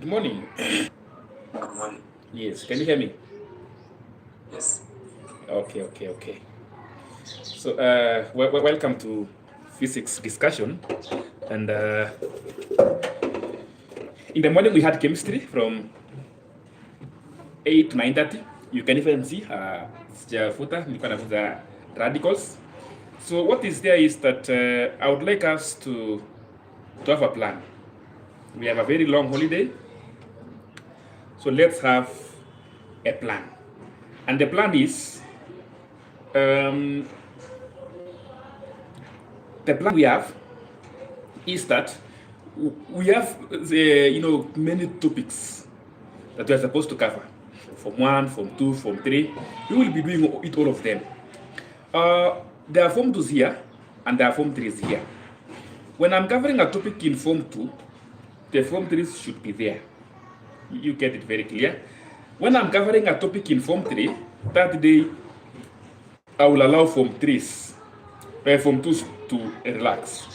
Good morning. Good morning. Yes, can you hear me? Yes. Okay. So, welcome to physics discussion. And in the morning we had chemistry from 8 to 9:30. You can even see sijafuta nilikuwa nafunza radicals. So what is there is that I would like us to have a plan. We have a very long holiday, so let's have a plan. And the plan is the plan we have is that we have many topics that we are supposed to cover. Form 1, Form 2, Form 3. We will be doing it all of them. There are Form 2s here and there are Form 3s here. When I'm covering a topic in Form 2, the Form 3s should be there. You get it very clear. When I'm covering a topic in Form 3, that day I will allow Form 3s, Form 2s to relax.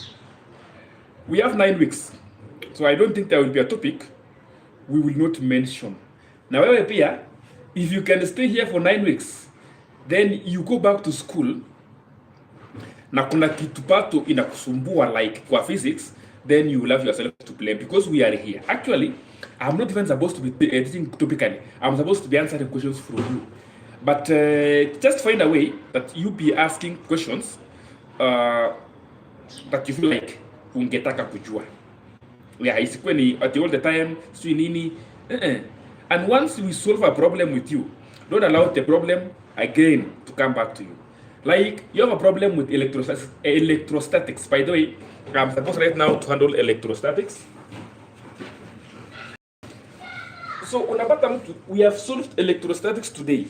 We have 9 weeks, so I don't think there will be a topic we will not mention. Now, if you can stay here for 9 weeks, then you go back to school, na kuna kitu pato inakusumbua like kwa physics, then you will have yourself to blame because we are here. Actually, I'm not even supposed to be teaching topically. I'm supposed to be answering questions from you. But just find a way that you be asking questions that you feel like ungetaka kujua. Yeah, isikuwe ni at all the time, sui nini. And once we solve a problem with you, don't allow the problem again to come back to you. Like, you have a problem with electrostatics. By the way, I'm supposed right now to handle electrostatics. So, unapata mtu, we have solved electrostatics today.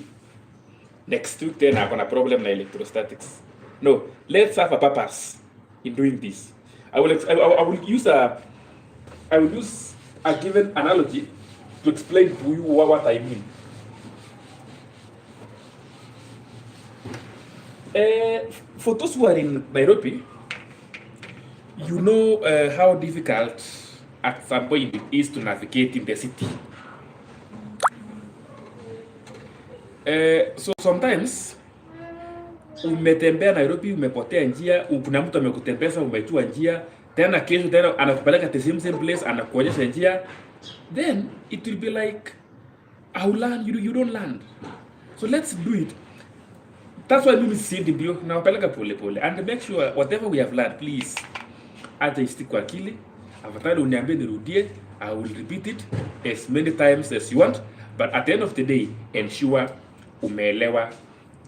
Next week, then I have a problem with electrostatics. No, let's have a purpose in doing this. I will use a given analogy to explain to you what I mean. For those who are in Nairobi, you know how difficult at some point it is to navigate in the city. So sometimes umetembea Nairobi, umepotea njia, kuna mtu amekutembeza, umejua njia, tena kesho tena anakupeleka the same place, anakuonyesha njia, then it will be like, I'll learn, you don't learn. So let's do it. That's why mimi siendi mbio, nawapeleka pole pole, and make sure whatever we have learned, please acha istick kwa akili. Afadhali uniambie nirudie, I will repeat it as many times as you want, but at the end of the day, ensure umeelewa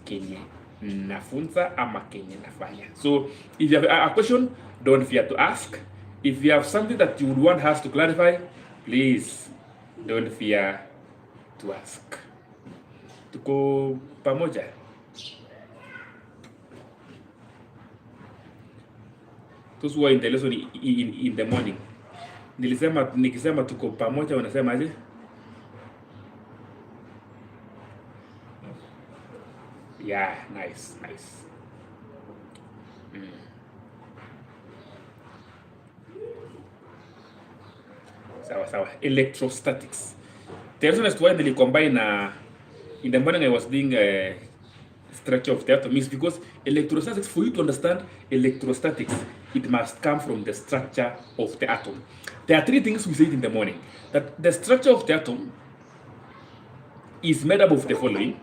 kenye nafunza ama kenye nafanya. So if you have a question, don't fear to ask. If you have something that you would want us to clarify, please don't fear to ask. Tuko pamoja. Those who are in the lesson in the morning. Nikisema tuko pamoja, wanasema aje? Yeah, nice. Sawa. Electrostatics. The reason as to why they combine in the morning I was doing structure of the atom is because electrostatics, for you to understand electrostatics, it must come from the structure of the atom. There are 3 things we said in the morning. That the structure of the atom is made up of the following.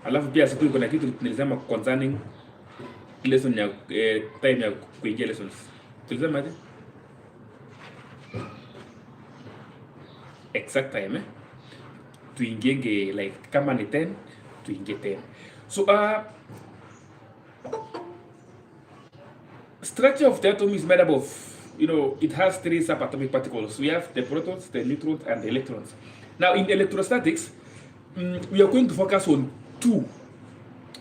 Alafu pia siku kuna kitu nilisema concerning lesson ya time ya kuingia lessons. Tulisema aje? Exact time tuingienge like kama ni 10 tuingie 10. So structure of the atom is made up of, it has 3 subatomic particles. We have the protons, the neutrons, and the electrons. Now in electrostatics, we are going to focus on 2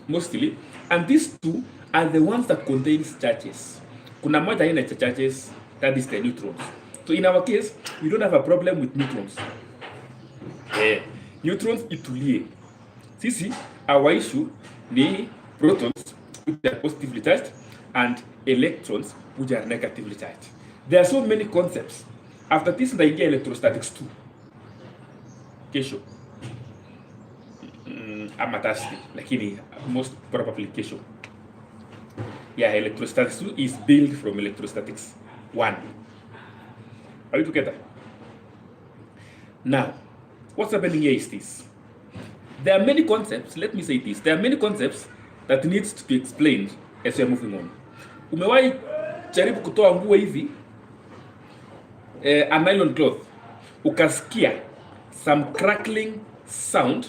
mostly, and these 2 are the ones that contains charges. Kuna moja haina charges, that is the neutrons. So in our case, we don't have a problem with neutrons. Neutrons itulie. Sisi, our issue ni protons, which are positively charged, and electrons, which are negatively charged. There are so many concepts After this nitaingia electrostatics 2 kesho. Ama Thursday, lakini most probably kesho. Yeah, electrostatics 2 is built from electrostatics 1. Are you together? Now, what's happening here is this. There are many concepts, let me say this. There are many concepts that needs to be explained as we are moving on. Umewahi jaribu kutoa nguo hivi, a nylon cloth, ukasikia some crackling sound,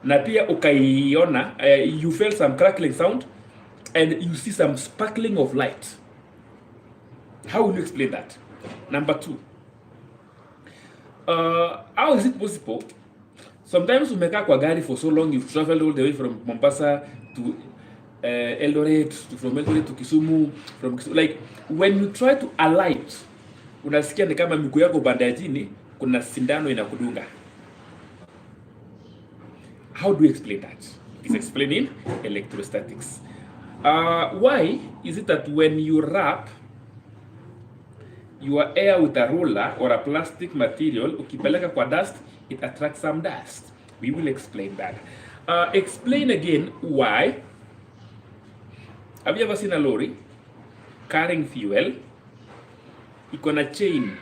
na pia ukaiona, you felt some crackling sound, and you see some sparkling of light. How will you explain that? Number 2, how is it possible? Sometimes umekaa kwa gari for so long, you've traveled all the way from Mombasa to Eldoret, from Eldoret to Kisumu, from Kisumu. Like when you try to alight, unasikia ni kama miguu yako banda chini kuna sindano inakudunga. How do you explain that? It's explained in electrostatics. Why is it that when you wrap your air with a roller or a plastic material, ukipeleka kwa dust, it attracts some dust? We will explain that. Explain again why. Have you ever seen a lorry carrying fuel? Iko na chain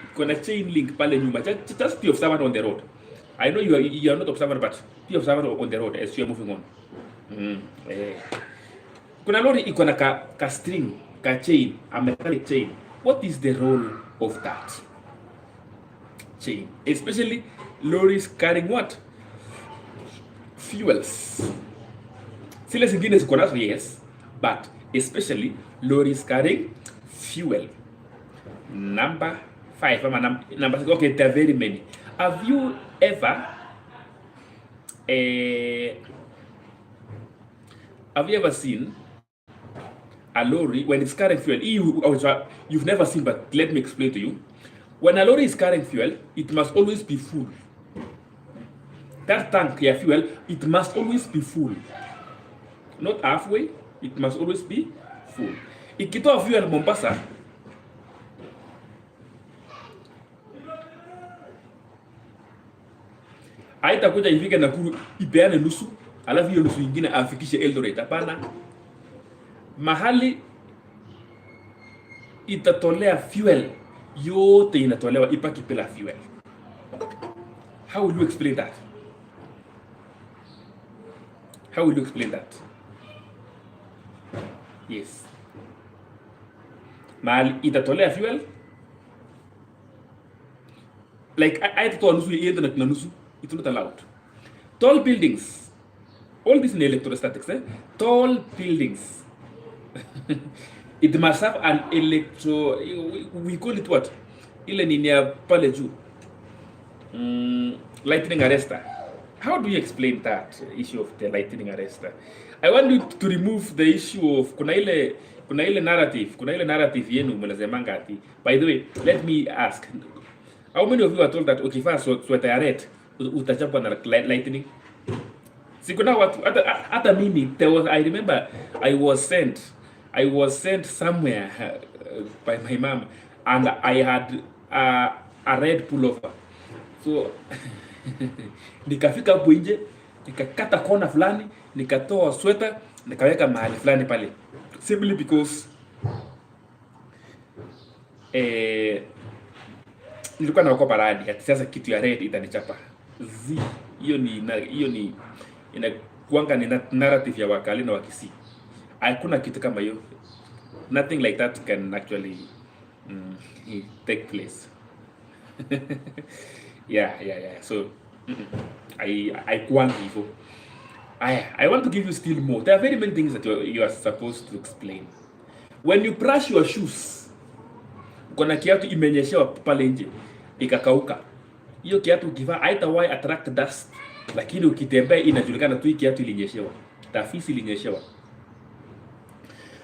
link pale nyuma. Just be observant on the road. I know you are not observant, but be observant on the road as you are moving on. Kuna lorry iko na ka string, ka chain, a metallic chain. What is the role of that chain? Especially lorries carrying what? Fuels. Sile zingine ziko nazo, yes, but especially lorries carrying fuel. Number 5, number 6. Okay, there are very many. Have you ever seen a lorry when it's carrying fuel? You've never seen, but let me explain to you. When a lorry is carrying fuel, it must always be full. That tank ya fuel, it must always be full. Not halfway, it must always be full. Ikitoa fuel Mombasa, haitakuja ifike Nakuru ipeane nusu, alafu hiyo nusu nyingine afikishe Eldoret. Hapana. Mahali itatolea fuel, yote inatolewa ipaki pela fuel. How will you explain that? How will you explain that? Yes. Mahali itatolea fuel, like haitatoa nusu iende na nusu. It's not allowed. Tall buildings, all this in electrostatics, tall buildings, it must have an we call it what? Ile nini ya pale juu, lightning arrestor. How do you explain that issue of the lightning arrestor? I want you to remove the issue of kuna ile narrative yenu mnasemanga ati. By the way, let me ask, how many of you are told that ukivaa sweater ya red utachapwa na lightning? Sikuna watu hata mimi I remember I was sent somewhere by my mom, and I had a red pullover. So nikafika hapo nje, nikakata kona fulani, nikatoa sweater, nikaweka mahali fulani pale, simply because nilikuwa naogopa radi ati sasa kitu ya red itanichapa. Hiyo ni inakuanga ni narrative ya Wakali na Wakisii. Hakuna kitu kama hiyo. Nothing like that can actually take place. Yeah. So I kuangi hivyo. I want to give you still more. There are very many things that you are supposed to explain. When you brush your shoes, kuna kiatu imenyeshewa pale nje ikakauka. Hiyo kiatu ukivaa haitawahi attract dust, lakini ukitembea inajulikana tu kiatu ilinyeshewa. Tafisi ilinyeshewa.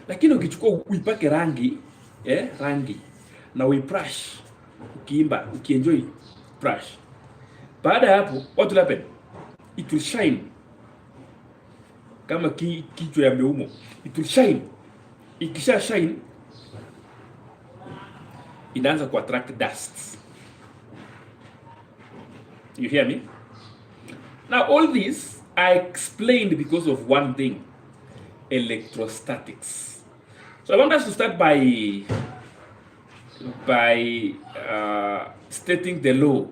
Lakini ukichukua uipake rangi, rangi na uibrush, ukiimba, ukienjoy brush. Baada ya hapo, what will happen? It will shine. Kama kichwa ya meumo, it will shine. Ikisha shine, inaanza ku attract dust. You hear me? Now, all this I explained because of one thing, electrostatics. So I want us to start by stating the law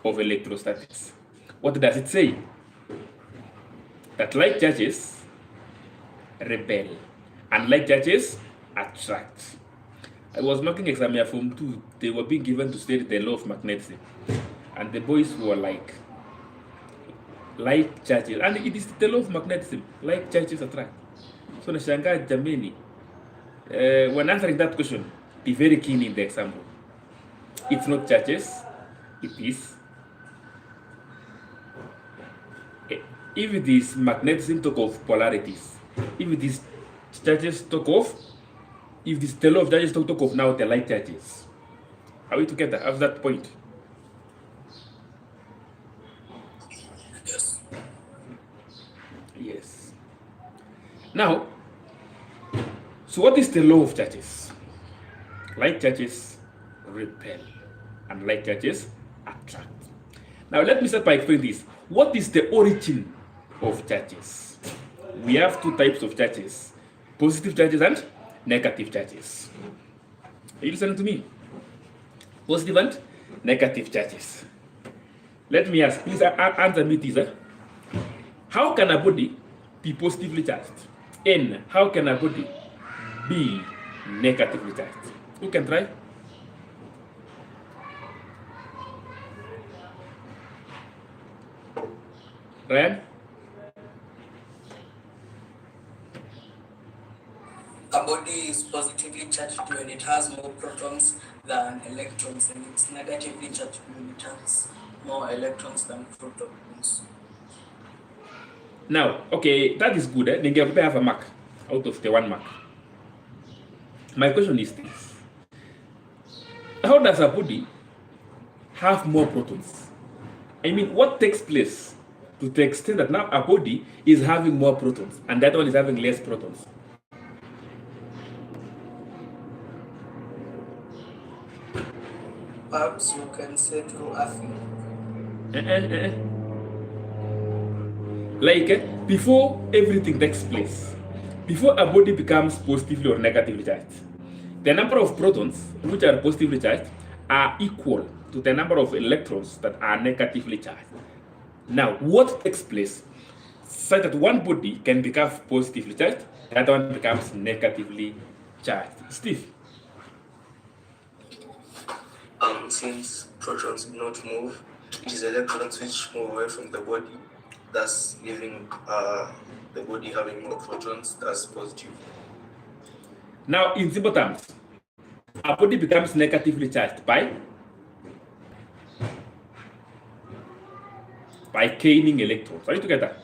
of electrostatics. What does it say? That like charges repel and like charges attract. I was marking exam here from 2. They were being given to state the law of magnetism. And the boys were like charges. And it is the law of magnetism. Like charges attract. So nashangaa jameni. When answering that question, be very keen in the example. It's not charges, it is. If it is magnetism, talk of polarities. If it is charges, talk of, if this the law of charges, talk of now the like charges. Are we together at that point? Yes. Yes. Now, so what is the law of charges? Like charges repel and like charges attract. Now let me start by explaining this. What is the origin of charges? We have 2 types of charges, positive charges and negative charges. Are you listening to me? Positive and negative charges. Let me ask, please answer me this. How can a body be positively charged? And how can a body be negatively charged? Who can try? Ryan? A body is positively charged when it has more protons than electrons, and it's negatively charged when it has more electrons than protons. Now, okay, that is good. Ningekupa have a mark out of the 1 mark. My question is this. How does a body have more protons? I mean, what takes place to the extent that now a body is having more protons and that one is having less protons? Perhaps you can say through earthing. Like before everything takes place, before a body becomes positively or negatively charged, the number of protons which are positively charged are equal to the number of electrons that are negatively charged. Now, what takes place such that one body can become positively charged, the other one becomes negatively charged? Steve? Since protons do not move, it is electrons which move away from the body, thus giving the body having more protons, thus positive. Now, in simple terms, a body becomes negatively charged by gaining electrons. Are you together?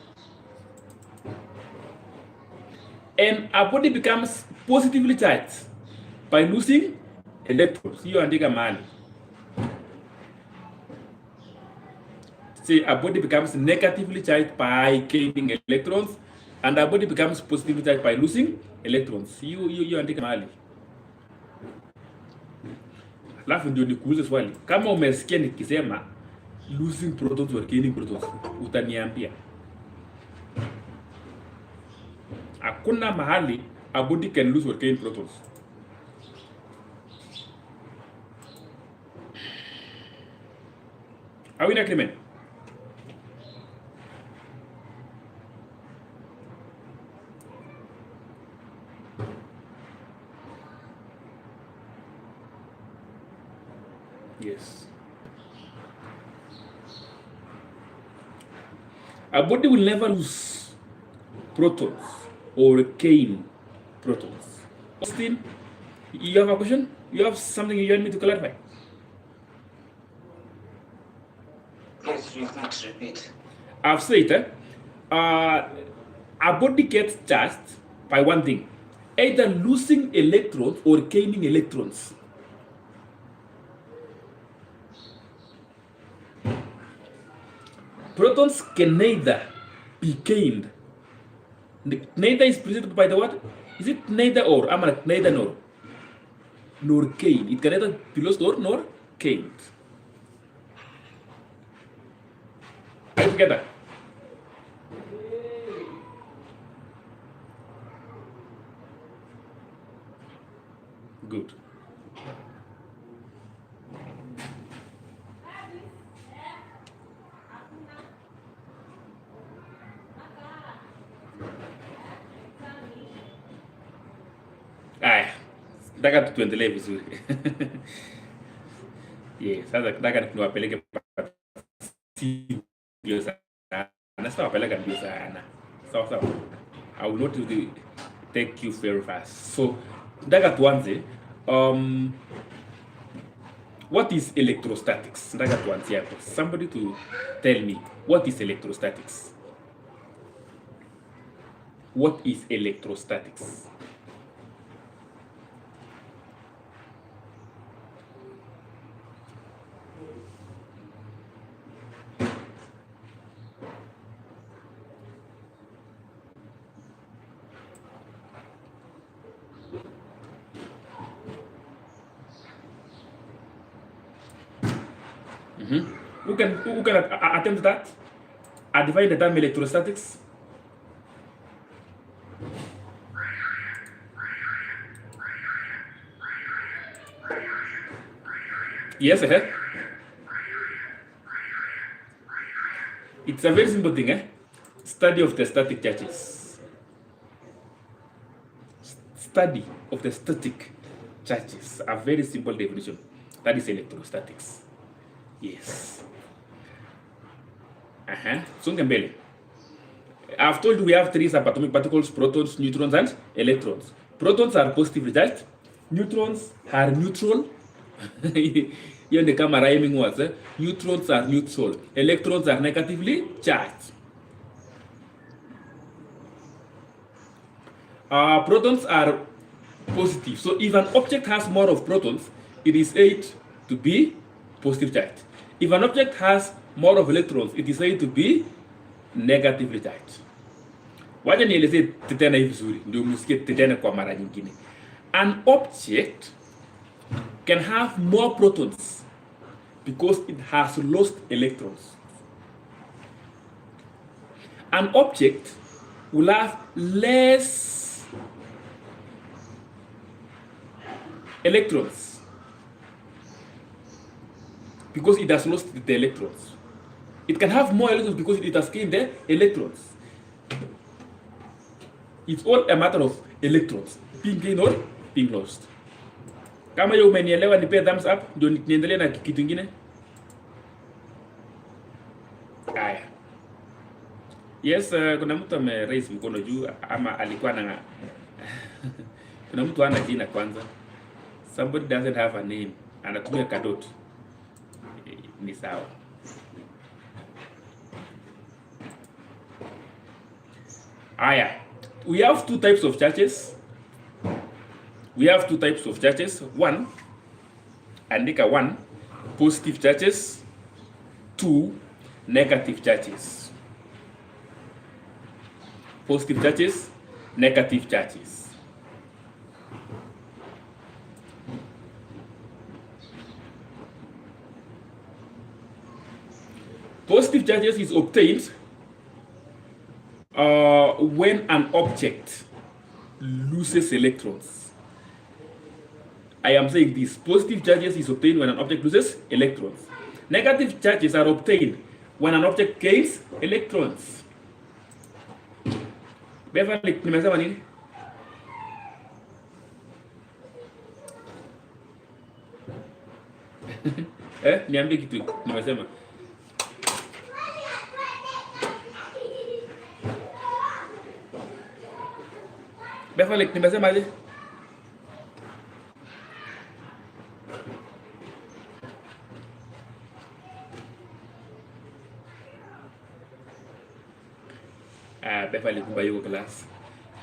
And a body becomes positively charged by losing electrons. You andika mahali. Say a body becomes negatively charged by gaining electrons, and a body becomes positively charged by losing electrons. You andika mahali. Alafu ndio nikuulize swali. Kama umesikia nikisema losing protons or gaining protons, utaniambia. Hakuna mahali a body can lose or gain protons. Are we in agreement? Yes. A body will never lose protons or gain protons. Austin, you have a question? You have something you want me to clarify? Please repeat. I've said a body gets charged by one thing, either losing electrons or gaining electrons. Protons can neither be gained. Neither is presented by the what? Is it neither or? I'm like neither nor. Nor gained. It can neither be lost or nor gained. together? Good. Aya, nataka tuendelee vizuri. Yes, sasa nataka niwapeleke mbio sana. Sitawapeleka mbio sana. Sawa. I will not take you very fast. So, nataka tuanze. What is electrostatics? Nataka tuanze hapo. Somebody to tell me, what is electrostatics? What is electrostatics? Who can attempt that? I define the term electrostatics. Yes, It's a very simple thing, Study of the static charges. Study of the static charges. A very simple definition. That is electrostatics. Yes. Songe mbele. I've told you we have 3 subatomic particles: protons, neutrons, and electrons. Protons are positively charged. Neutrons are neutral. Here the kama rhyming words. Neutrons are neutral. Electrons are negatively charged. Protons are positive. So if an object has more of protons, it is said to be positive charged. If an object has more of electrons, it is said to be negatively charged. Wacha nieleze tena hivi vizuri ndio msikie tena kwa mara nyingine. An object can have more protons because it has lost electrons. An object will have less electrons because it has lost the electrons. It can have more electrons because it has gained the electrons. It's all a matter of electrons being gained or being lost. Kama hiyo umenielewa, nipe thumbs up ndio niendelee na kitu kingine. Haya. Yes, kuna mtu ame raise mkono juu ama alikuwa na kuna mtu ana jina kwanza. Somebody doesn't have a name. Anatumia kadot. Ni sawa. Aya. We have 2 types of charges. One, andika 1, positive charges. 2, negative charges. Positive charges, negative charges. Positive charges is obtained when an object loses electrons. I am saying this. Positive charges is obtained when an object loses electrons. Negative charges are obtained when an object gains electrons. Beverly, nimesema nini? Niambie kitu nimesema. Beverly, nimesema aje? Beverly kumba yuko class.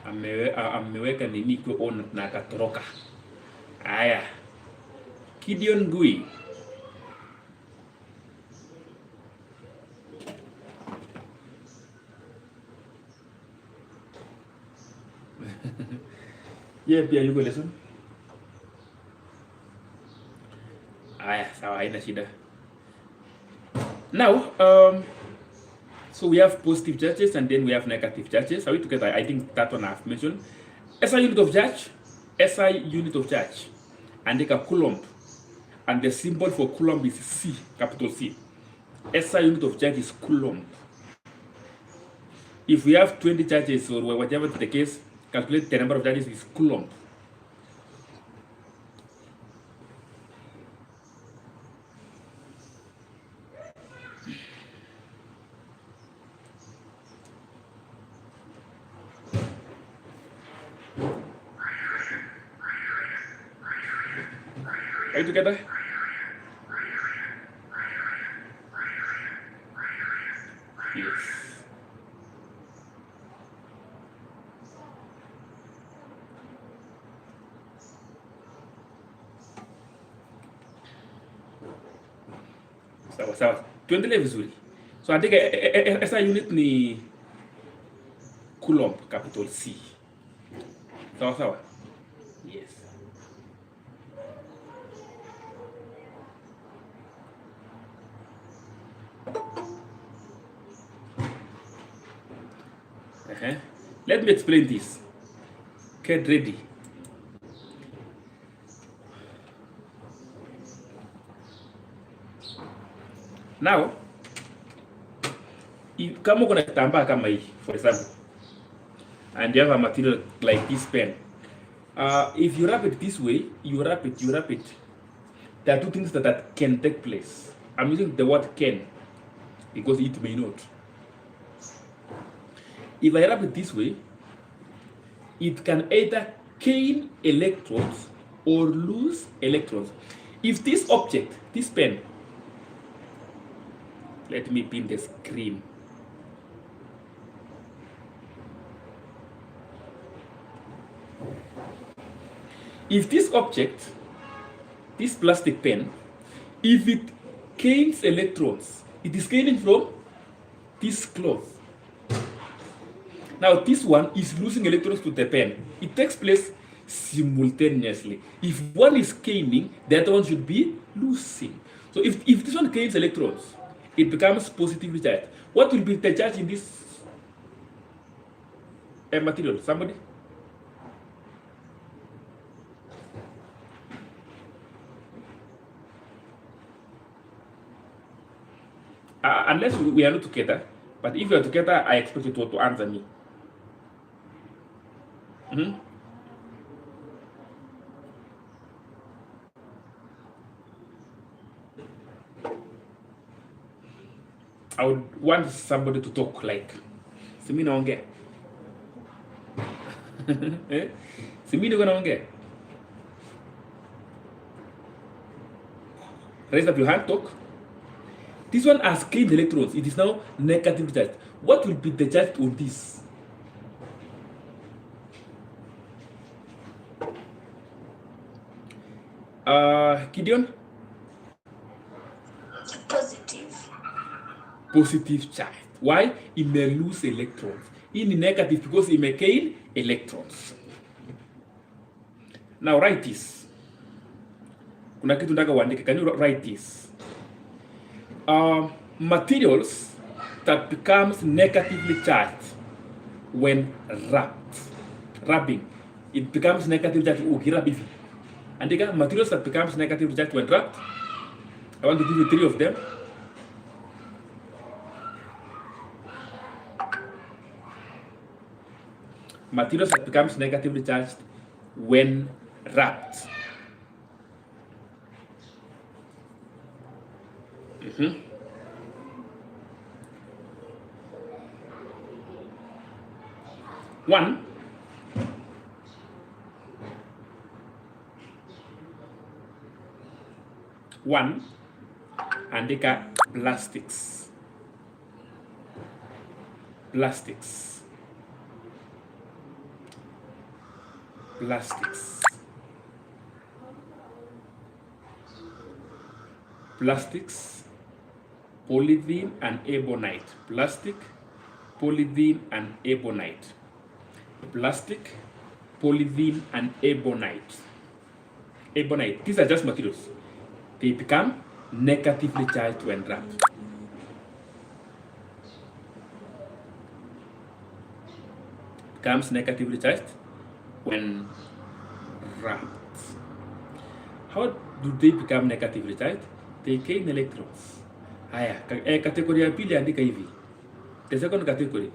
Ameweka nini kwa on na akatoroka. Aya. Gideon Gui. Pia yuko lesson. Aya, sawa, haina shida. Now, So we have positive charges and then we have negative charges. Are we together? I think that one I've mentioned. SI unit of charge, SI unit of charge, and take a coulomb. And the symbol for coulomb is C, capital C. SI unit of charge is coulomb. If we have 20 charges or whatever the case, calculate the number of charges is coulomb. Are you together? Yes. Sawa. Tuendelee vizuri. So andika SI unit ni coulomb, capital C. Sawa. Yes. Let me explain this. Get ready. Now, kama kuna kitambaa kama hii, for example, and you have a material like this pen, if you wrap it this way, you wrap it. There are two things that can take place. I'm using the word can because it may not. If I wrap it this way, it can either gain electrons or lose electrons. If this object, this pen, let me pin the screen. If this object, this plastic pen, if it gains electrons, it is gaining from this cloth. Now this one is losing electrons to the pen. It takes place simultaneously. If one is gaining, the other one should be losing. So if this one gains electrons, it becomes positively charged. What will be the charge in this material? Somebody? Unless we are not together, but if we are together, I expect you to answer me. I would want somebody to talk like Simi naongea. Simi ndio naongea. Raise up your hand, talk. This one has gained electrons. It is now negative charge. What will be the charge on this? Gideon? Positive charge. Why? It may lose electrons. In negative because it may gain electrons. Now write this. Kuna kitu nataka uandike. Can you write this? Materials that becomes negatively charged when rubbing. It becomes negative charge. Ukirub hivi. Andika materials that becomes negatively charged when rubbed. I want to give you 3 of them. Materials that becomes negatively charged when wrapped. One, andika plastics. Plastics. Plastics, polythene and ebonite. Plastic, polythene and ebonite. Plastic, polythene and ebonite. Ebonite, these are just materials. They become negatively charged when wrapped. becomes negatively charged when wrapped. How do they become negatively charged? They gain electrons. Haya, category ya pili andika hivi. The second category,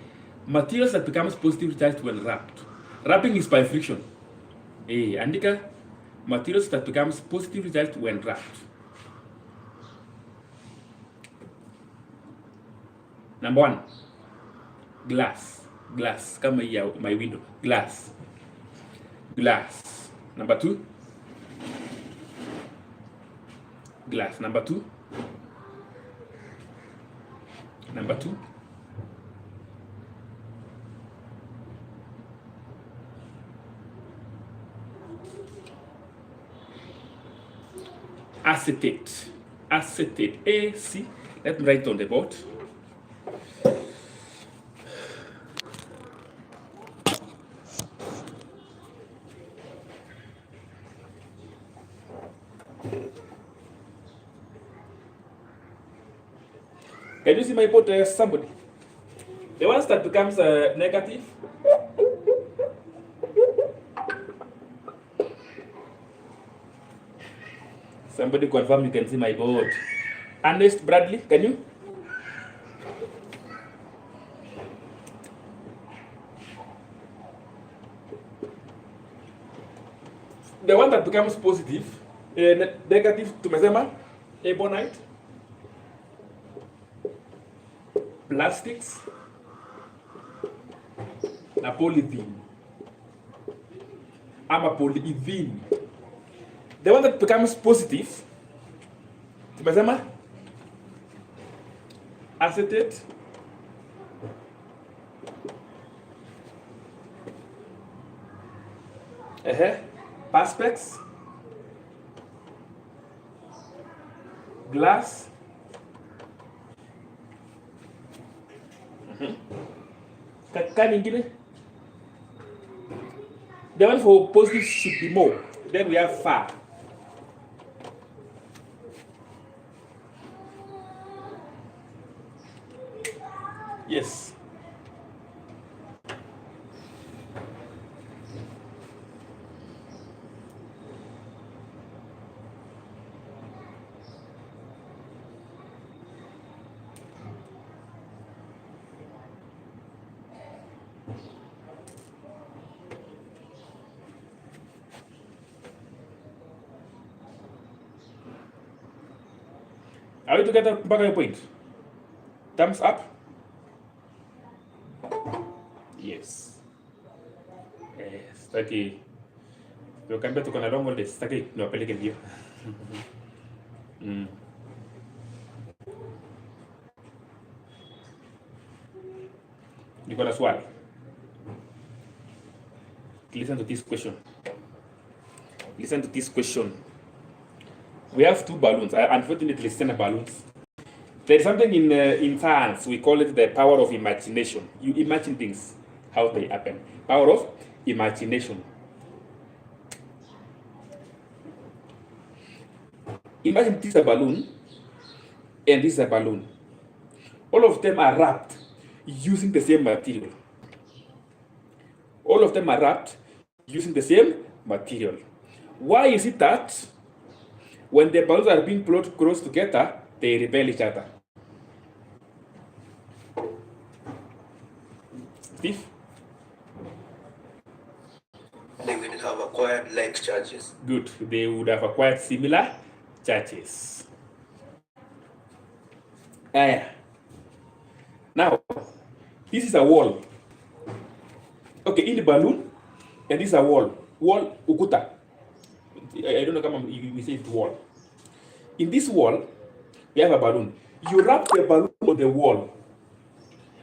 materials that becomes positively charged when wrapped. Wrapping is by friction. Andika materials that becomes positively charged when wrapped. Number 1, glass. Glass. Come here, my window. Glass. Glass. Number 2, glass. Number 2. Number 2. Acetate. Acetate. AC. Let me write on the board. Can you see my board, somebody? The ones that becomes negative. Somebody confirm you can see my board. Ernest Bradley, can you? The one that becomes positive, negative, tumesema, ebonite, plastics, na polythene. Ama polyethylene. The one that becomes positive, tumesema, acetate, perspex, glass, nyingine. The one for positive should be more. Then we have far. Yes. Are we together mpaka hiyo point? Thumbs up? Yes. Sitaki tukaambia tuko na long holiday, sitaki niwapeleke mbio. Niko na swali. Listen to this question. Listen to this question. We have 2 balloons. Unfortunately, it's 10 balloons. There is something in science, we call it the power of imagination. You imagine things, how they happen. Power of imagination. Imagine this is a balloon, and this is a balloon. All of them are wrapped using the same material. All of them are wrapped using the same material. Why is it that when the balloons are being brought close together, they repel each other? Steve? They will have acquired like charges. Good. They would have acquired similar charges. Now, this is a wall. Okay, in the balloon, and this is a wall. Wall, ukuta. I don't know how we say it, wall. In this wall, we have a balloon. You wrap the balloon on the wall.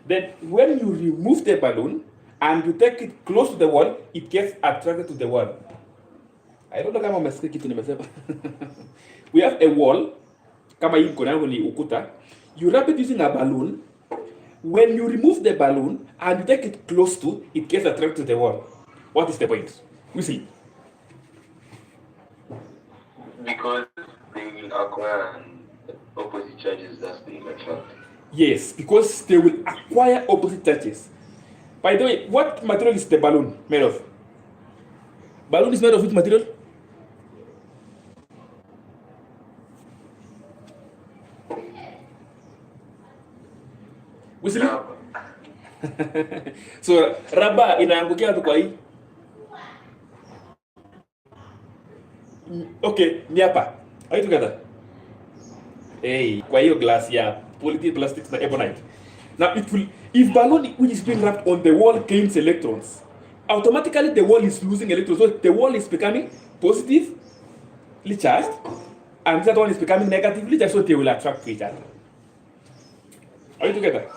Then when you remove the balloon and you take it close to the wall, it gets attracted to the wall. I don't know kama umesikia kitu nimesema. We have a wall, kama hii mkono yangu ni ukuta. You wrap it using a balloon. When you remove the balloon and you take it close to, it gets attracted to the wall. What is the point? We see. Because they will acquire opposite charges, that's the attract. Yes, because they will acquire opposite charges. By the way, what material is the balloon made of? Balloon is made of which material? Whistling? So rubber inaangukia tu kwa hii. Okay, ni hapa. Are you together? Hey, kwa hiyo glass ya polythene plastics na ebonite. Now it will, if balloon which is being wrapped on the wall gains electrons, automatically the wall is losing electrons. So the wall is becoming positively charged, and the other one is becoming negatively charged. So they will attract to each other. Are you together?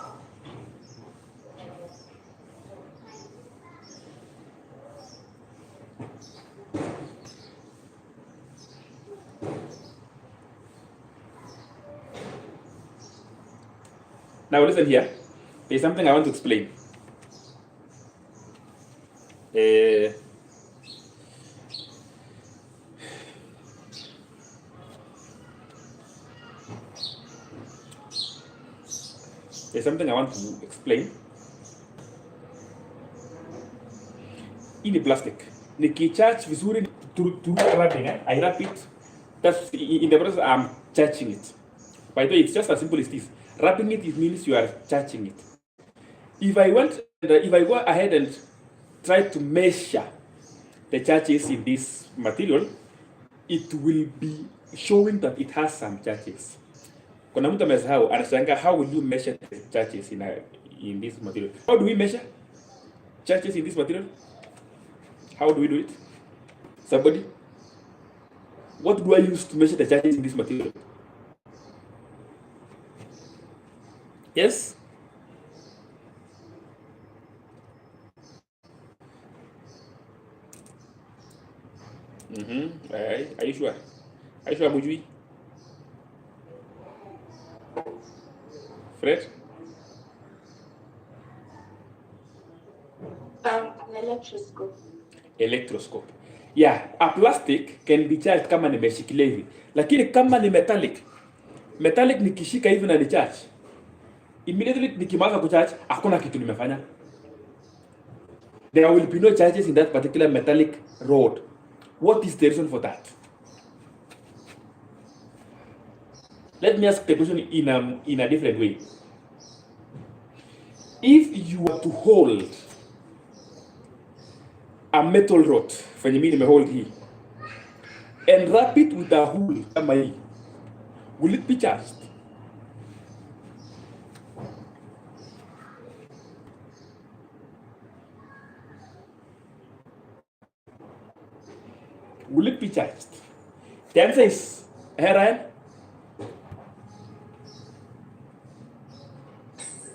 Now listen here. There's something I want to explain. There's something I want to explain. In the plastic, nikicharge vizuri through wrapping, I wrap it. That's in the process I'm charging it. By the way, it's just as simple as this. Wrapping it means you are charging it. If I go ahead and try to measure the charges in this material, it will be showing that it has some charges. Kuna mtu amesahau, anashangaa, how will you measure the charges in this material? How do we measure charges in this material? How do we do it? Somebody? What do I use to measure the charges in this material? Yes? Are you sure? Are you sure, Mujui? Fred? An electroscope. Electroscope. Yeah, a plastic can be charged kama nimeshikilia hivi. Lakini kama ni metallic nikishika hivi na ni charge. Immediately nikimaliza kucharge, hakuna kitu nimefanya. There will be no charges in that particular metallic rod. What is the reason for that? Let me ask the question in a different way. If you were to hold a metal rod, fanye mimi nimehold hii, and wrap it with a hole kama hii, will it be charged? Will it be charged? The answer is, Ryan?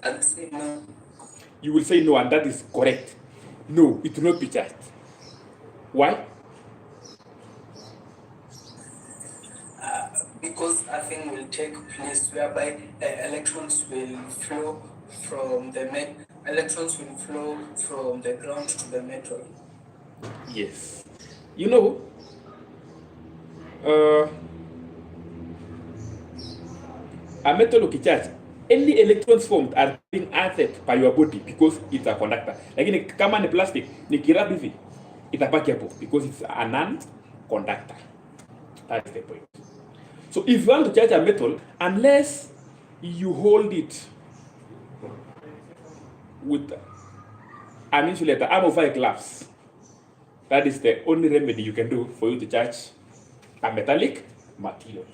I'd say no. You will say no, and that is correct. No, it will not be charged. Why? Because a thing will take place whereby electrons will flow from the ground to the metal. Yes. You know, a metal ukicharge, any electrons formed are being earthed by your body because it's a conductor. Lakini kama ni plastic, nikirub hivi, itabaki hapo because it's a non-conductor. That's the point. So if you want to charge a metal, unless you hold it with an insulator, armor gloves, that is the only remedy you can do for you to charge a metallic material.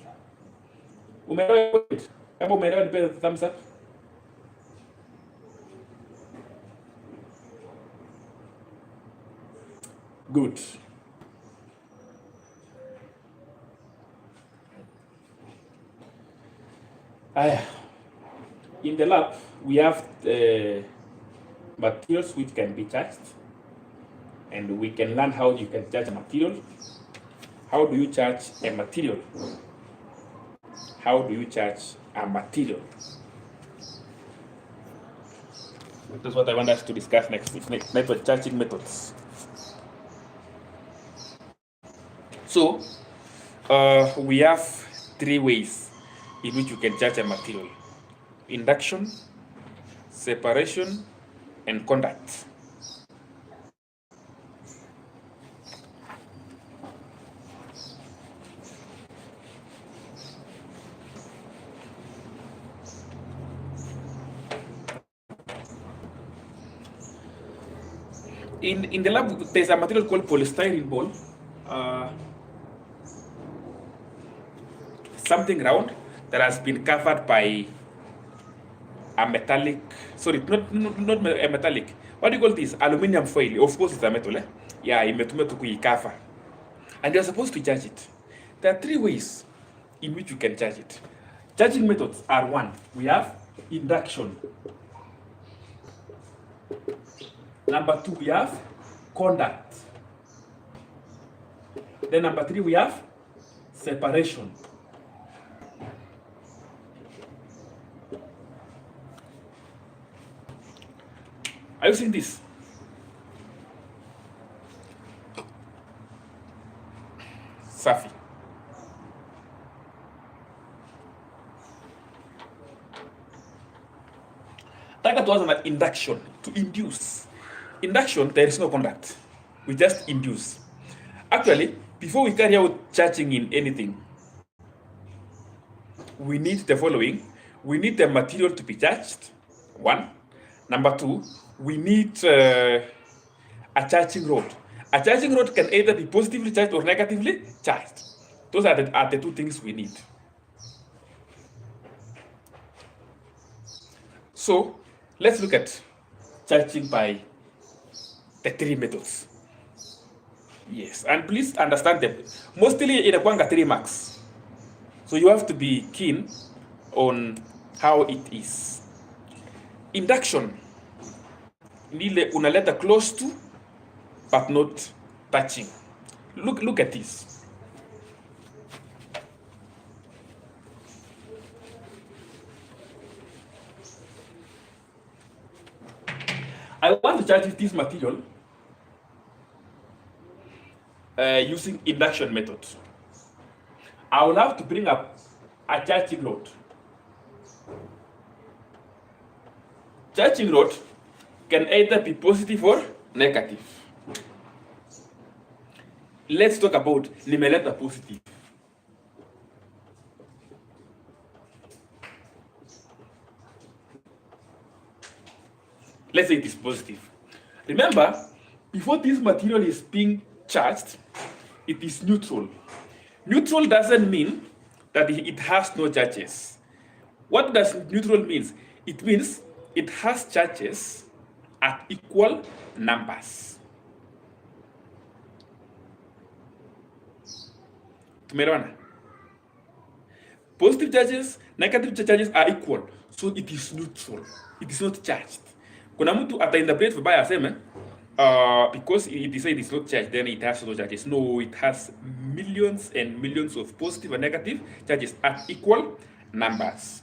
Umeelewa point? Kama umeelewa, nipe thumbs up. Good. In the lab, we have materials which can be charged, and we can learn how you can charge a material. How do you charge a material? How do you charge a material? That's what I want us to discuss next. It's network charging methods. So, we have 3 ways in which you can charge a material: induction, separation, and contact. in the lab, there's a material called polystyrene ball, something round that has been covered by a metallic, sorry, not a metallic. What do you call this? Aluminium foil. Of course, it's a metal. Yeah, imetumia tu kuikava, and you're supposed to charge it. There are 3 ways in which you can charge it. Charging methods are: 1, we have induction. Number 2, we have conduct. Then number 3, we have separation. Are you seeing this? Safi. Target was an induction, to induce. Induction, there is no conduct. We just induce. Actually, before we carry out charging in anything, we need the following. We need the material to be charged, 1. Number 2, we need a charging rod. A charging rod can either be positively charged or negatively charged. Those are the 2 things we need. So let's look at charging by the 3 methods. Yes, and please understand them. Mostly in a Kwanga 3 marks. So you have to be keen on how it is. Induction. Nile unaleta close to, but not touching. Look at this. I want to charge this material using induction method. I will have to bring up a charging rod. Charging rod can either be positive or negative. Let's talk about nimeleta positive. Let's say it is positive. Remember, before this material is being charged, it is neutral. Neutral doesn't mean that it has no charges. What does neutral means? It means it has charges at equal numbers. Tumeelewana? Positive charges, negative charges are equal, so it is neutral. It is not charged. Kuna mtu atainterpret vibaya aseme because it is said it's not charged, then it has no charges. No, it has millions and millions of positive and negative charges at equal numbers.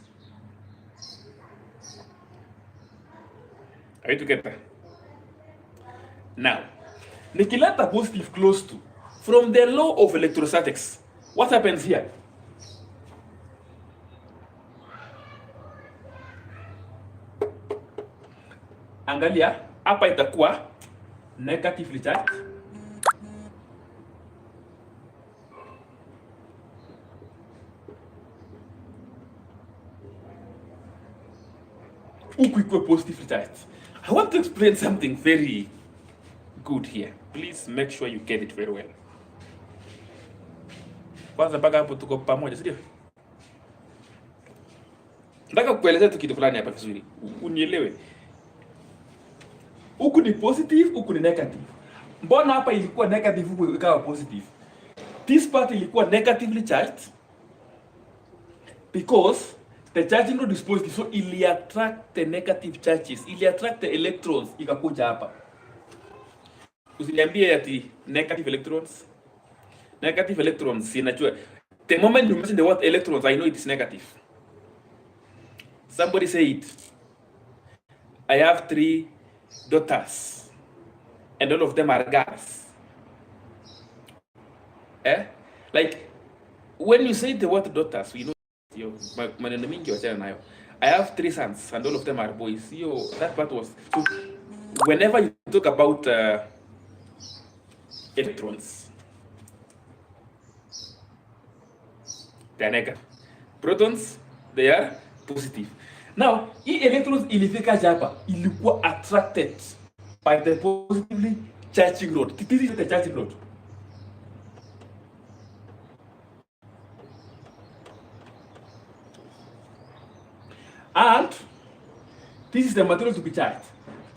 Are you together? Now, nikileta positive close to, from the law of electrostatics, what happens here? Angalia, hapa itakuwa negatively charged. Huku ikuwe positively charged. I want to explain something very good here. Please make sure you get it very well. Kwanza mpaka hapo tuko pamoja, si ndio? Nataka kukuelezea tu kitu fulani hapa vizuri. Unielewe. Huku ni positive, huku ni negative. Mbona hapa ilikuwa negative huku ikawa positive? This part ilikuwa negatively charged because the charging rod is positive, so ili attract the negative charges, ili attract the electrons ikakuja hapa. Usiniambie ati negative electrons. Negative electrons, sinajua. The moment you mention the word electrons, I know it is negative. Somebody say it. I have 3 daughters, and all of them are girls. Like, when you say the word daughters, we know maneno mingi wachana nayo. I have 3 sons, and all of them are boys. That part was so. Whenever you talk about electrons, they are negative. Protons, they are positive. Now, hii electrons ilifika hapa, ilikuwa attracted by the positively charging rod. This is the charging rod. And this is the material to be charged.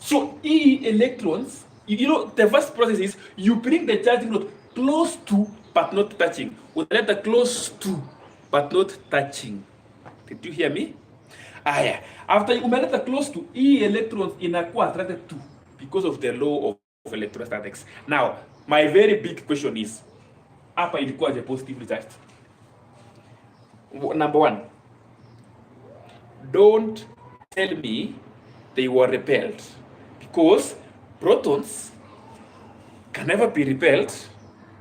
So E electrons, you know, the first process is you bring the charging rod close to but not touching. Unaleta close to but not touching. Did you hear me? Yeah. After umeleta close to, E electrons inakuwa attracted to because of the law of electrostatics. Now, my very big question is, hapa ilikuwa je positively charged? Number one, don't tell me they were repelled, because protons can never be repelled,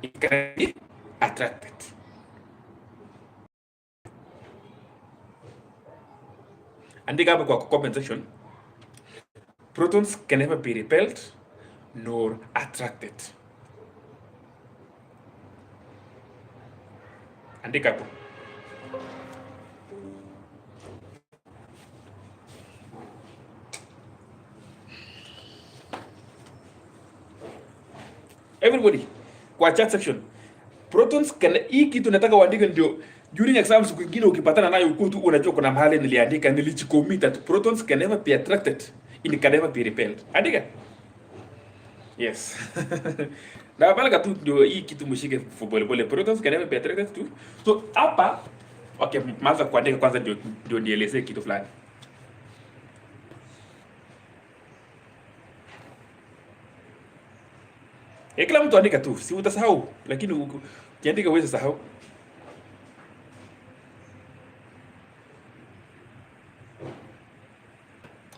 it can be attracted. Andika hapa kwa comment section, protons can never be repelled nor attracted. Andika hapo. Everybody, kwa chat section, protons can, hii kitu nataka uandike ndio during exams siku nyingine ukipatana nayo uko tu unajua kuna mahali niliandika, nilijicommit that protons can never be attracted and can never be repelled. Andika. Yes. Na pala tu ndio hii kitu mshike pole pole, protons can never be attracted to. So hapa okay, maanza kuandika kwanza ndio nielezee kitu fulani. Kila mtu andika tu, si utasahau, lakini ukiandika uweze sahau.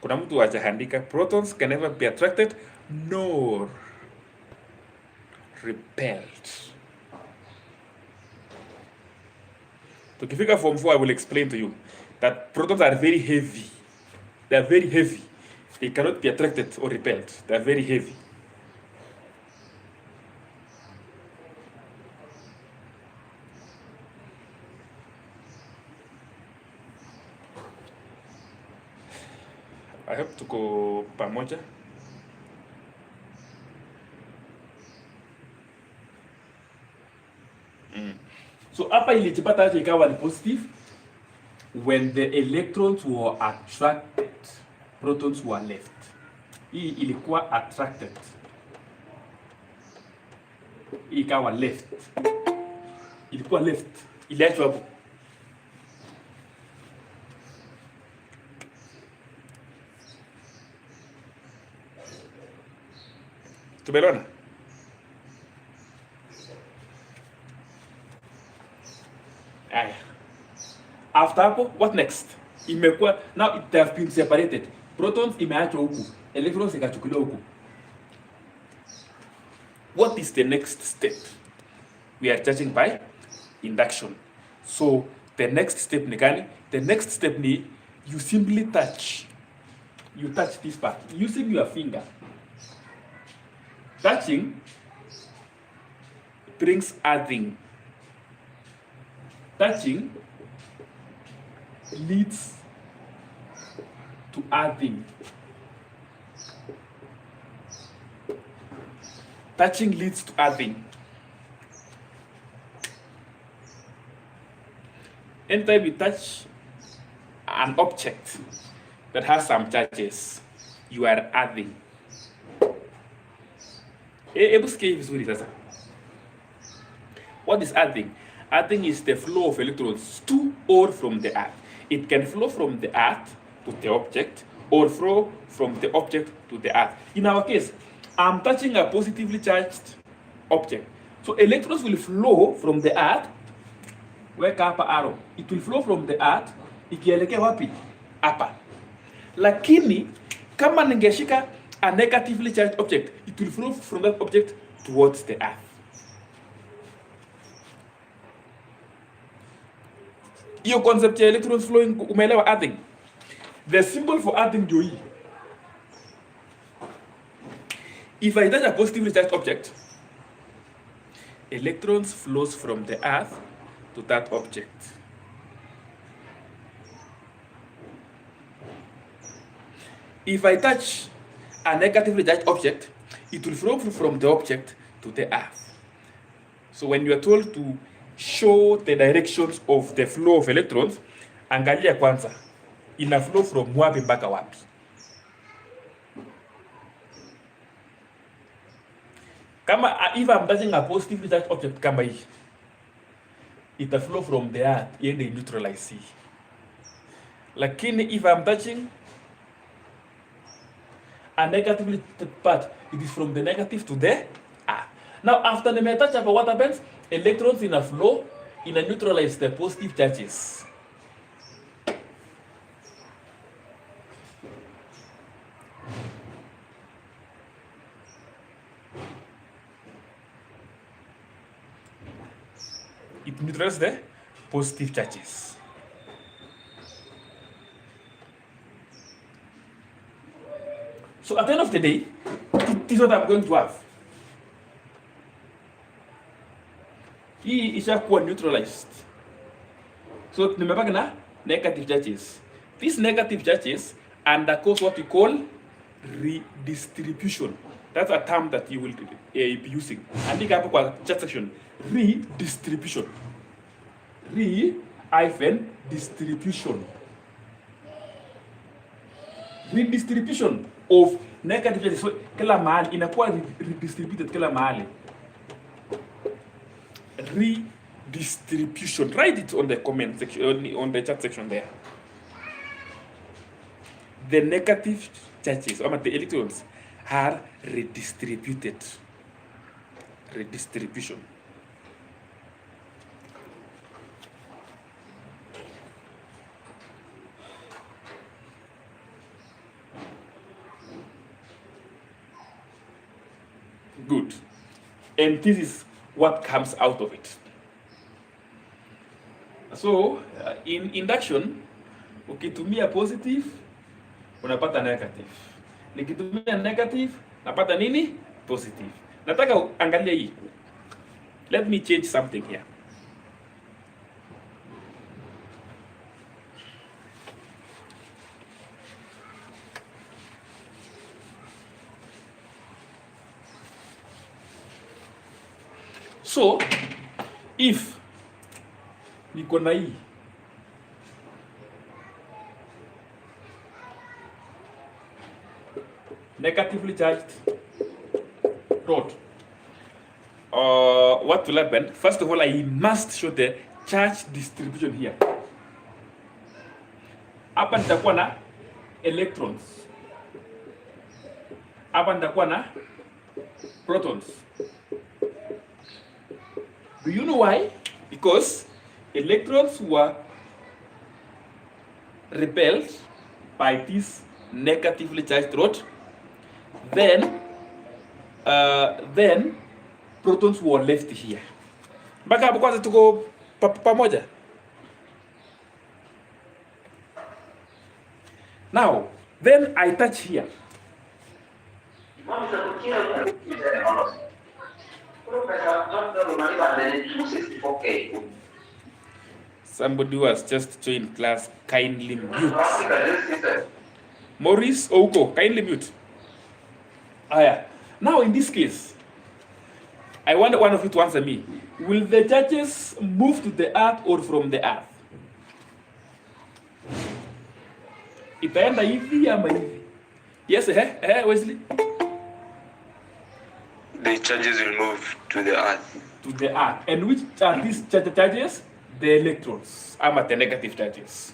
Kuna mtu hajaandika, protons can never be attracted nor repelled. Tukifika form 4, I will explain to you that protons are very heavy. They are very heavy. They cannot be attracted or repelled. They are very heavy. I hope tuko pamoja. So hapa ilijipata aje ikawa ni positive when the electrons were attracted, protons were left. Hii ilikuwa attracted, hii ikawa left, ilikuwa left, iliachwa hapo. Tumeona? Aya. After hapo, what next? Imekuwa, now it have been separated. Protons imeachwa huku, electrons ikachukuliwa huku. What is the next step? We are judging by induction. So the next step ni gani? The next step ni you simply touch. You touch this part using your finger. Touching brings earthing. Touching leads to earthing. Touching leads to earthing. Anytime you touch an object that has some charges, you are earthing. Hebu sikia vizuri sasa. What is earthing? Earthing is the flow of electrons to or from the earth. It can flow from the earth to the object or flow from the object to the earth. In our case, I'm touching a positively charged object. So electrons will flow from the earth. Weka hapa arrow. It will flow from the earth ikielekea wapi? Hapa. Lakini kama ningeshika a negatively charged object, it will flow from that object towards the earth. Hiyo concept ya electrons flowing umeelewa earthing? The symbol for earthing ndio hii. If I touch a positively charged object, electrons flows from the earth to that object. If I touch a negatively charged object, it will flow from the object to the earth. So when you are told to show the directions of the flow of electrons, angalia kwanza ina flow from wapi mpaka wapi. Kama if I'm touching a positively charged object kama hii, ita flow from the earth iende neutralize C. Lakini if I'm touching a negatively part, it is from the negative to the earth. Now after the touch up, what happens? Electrons in a flow neutralize the positive charges. It neutralizes the positive charges. So at the end of the day, this is what I'm going to have. Hii ishakuwa neutralized. So nimebaki na negative charges. These negative charges undergoes what we call redistribution. That's a term that you will be using. Andika hapo kwa chat section. Redistribution. Redistribution. Redistribution of negative charges. So kila mahali inakuwa redistributed kila mahali. Redistribution. Write it on the comment section, on the chat section there. The negative charges, or the electrons, are redistributed. Redistribution. Good. And this is what comes out of it. So in induction, ukitumia positive unapata negative. Nikitumia negative napata nini? Positive. Nataka angalia hii. Let me change something here. So if niko na hii negatively charged rod, what will happen? First of all, I must show the charge distribution here. Hapa nitakuwa na electrons, hapa nitakuwa na protons. Do you know why? Because electrons were repelled by this negatively charged rod. Then protons were left here. Mpaka hapo kwanza tuko pamoja. Now, then I touch here. Somebody who has just joined class, kindly mute. Maurice Ouko, kindly mute. Now in this case, I want one of you to answer me. Will the charges move to the earth or from the earth? Itaenda hivi ama hivi? Yes, Wesley? The charges will move to the earth. To the earth. And which are these charges? The electrons. Ama the negative charges.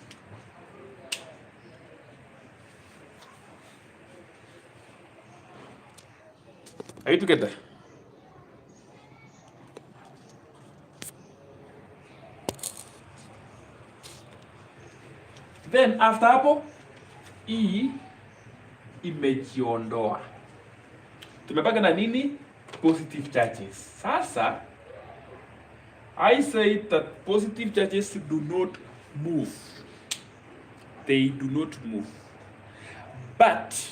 Are you together? Then after hapo hii imejiondoa. Tumepaka na nini? Positive charges. Sasa I say that positive charges do not move. They do not move. But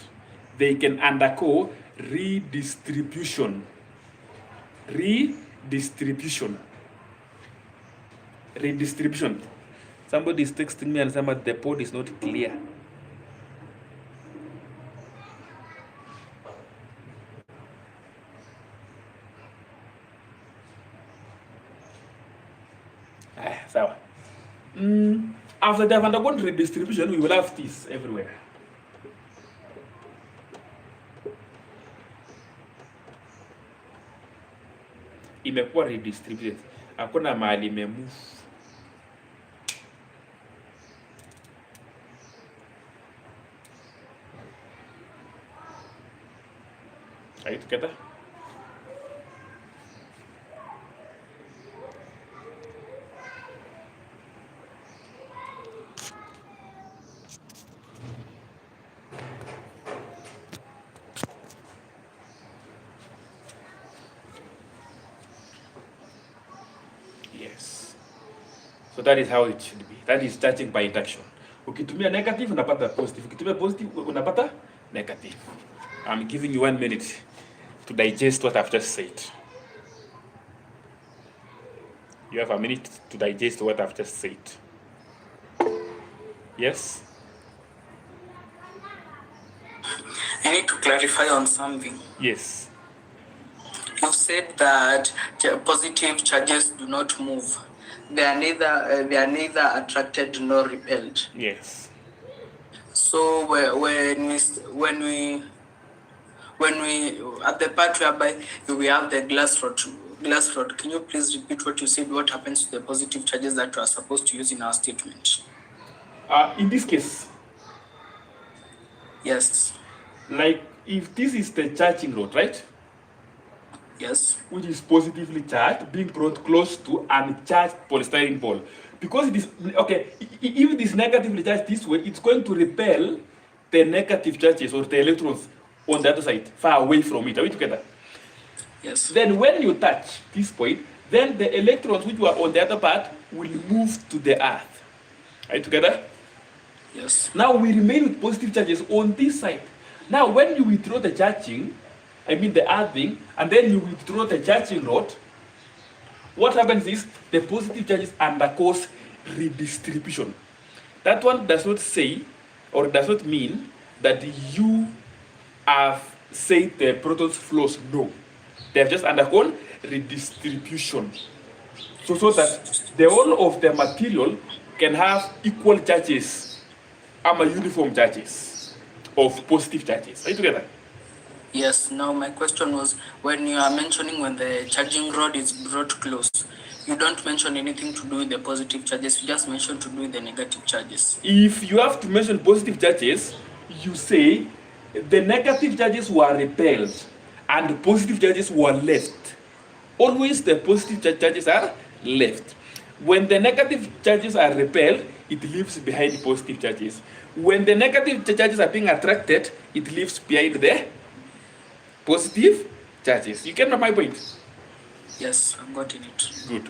they can undergo redistribution. Redistribution. Somebody is texting me and saying the pod is not clear. after they have undergone redistribution, we will have this everywhere. Imekuwa redistributed, hakuna mahali imemove. Are you together? Yes. So that is how it should be. That is charging by induction. Ukitumia negative unapata positive. Ukitumia positive unapata negative. I'm giving you 1 minute to digest what I've just said. You have a minute to digest what I've just said. Yes? I need to clarify on something. Yes. You said that positive charges do not move. They are neither attracted nor repelled. Yes. So when we at the part whereby we have the glass rod, can you please repeat what you said? What happens to the positive charges that we are supposed to use in our statement? In this case, Yes. like if this is the charging rod, right? Yes. Which is positively charged, being brought close to uncharged polystyrene ball. Because it is, okay, if it is negatively charged this way, it's going to repel the negative charges or the electrons on the other side, far away from it. Are we together? Yes. Then when you touch this point, then the electrons which were on the other part will move to the earth. Are you together? Yes. Now we remain with positive charges on this side. Now when you withdraw the charging, I mean the earthing, and then you withdraw the charging rod, what happens is the positive charges undergoes redistribution. That one does not say or does not mean that you have said the protons flows. No. They have just undergone redistribution. So that the whole of the material can have equal charges, uniform charges of positive charges. Are you together? Yes. Now my question was, when you are mentioning when the charging rod is brought close, you don't mention anything to do with the positive charges. You just mention to do with the negative charges. If you have to mention positive charges, you say the negative charges were repelled and the positive charges were left. Always the positive charges are left. When the negative charges are repelled, it leaves behind the positive charges. When the negative charges are being attracted, it leaves behind the positive charges. You get my point? Yes, I've gotten it. Good.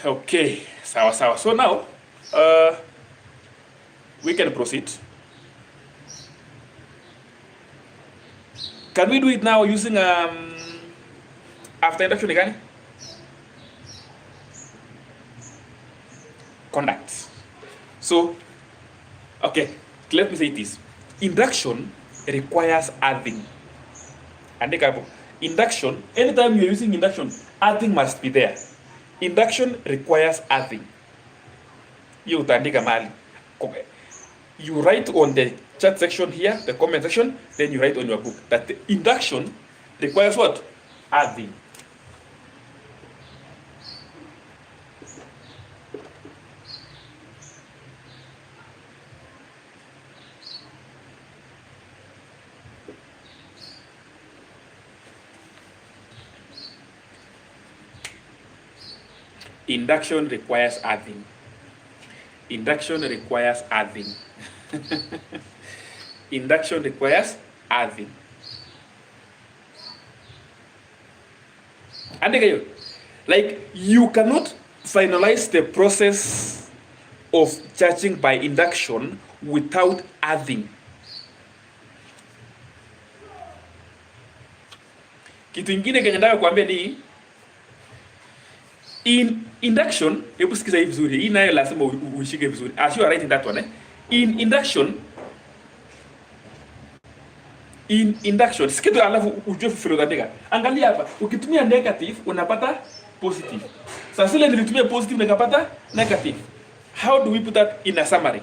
Okay, sawa. So now, we can proceed. Can we do it now using after induction again? Conduct. So, okay, let me say this. Induction requires earthing. And induction, anytime you're using induction, earthing must be there. Induction requires earthing. You write on the chat section here, the comment section, then you write on your book that the induction requires what? Earthing. Induction requires earthing. Induction requires earthing. Induction requires earthing. And like you cannot finalize the process of charging by induction without earthing. Kitu kingine kenye nataka kuambia ni in induction, hebu sikiza hii vizuri. Hii nayo lazima uishike vizuri. As you are writing that one, in induction, sikiza alafu ujue vile utaandika. Angalia hapa, ukitumia negative unapata positive. Sasa ile nilitumia positive nikapata negative. How do we put that in a summary?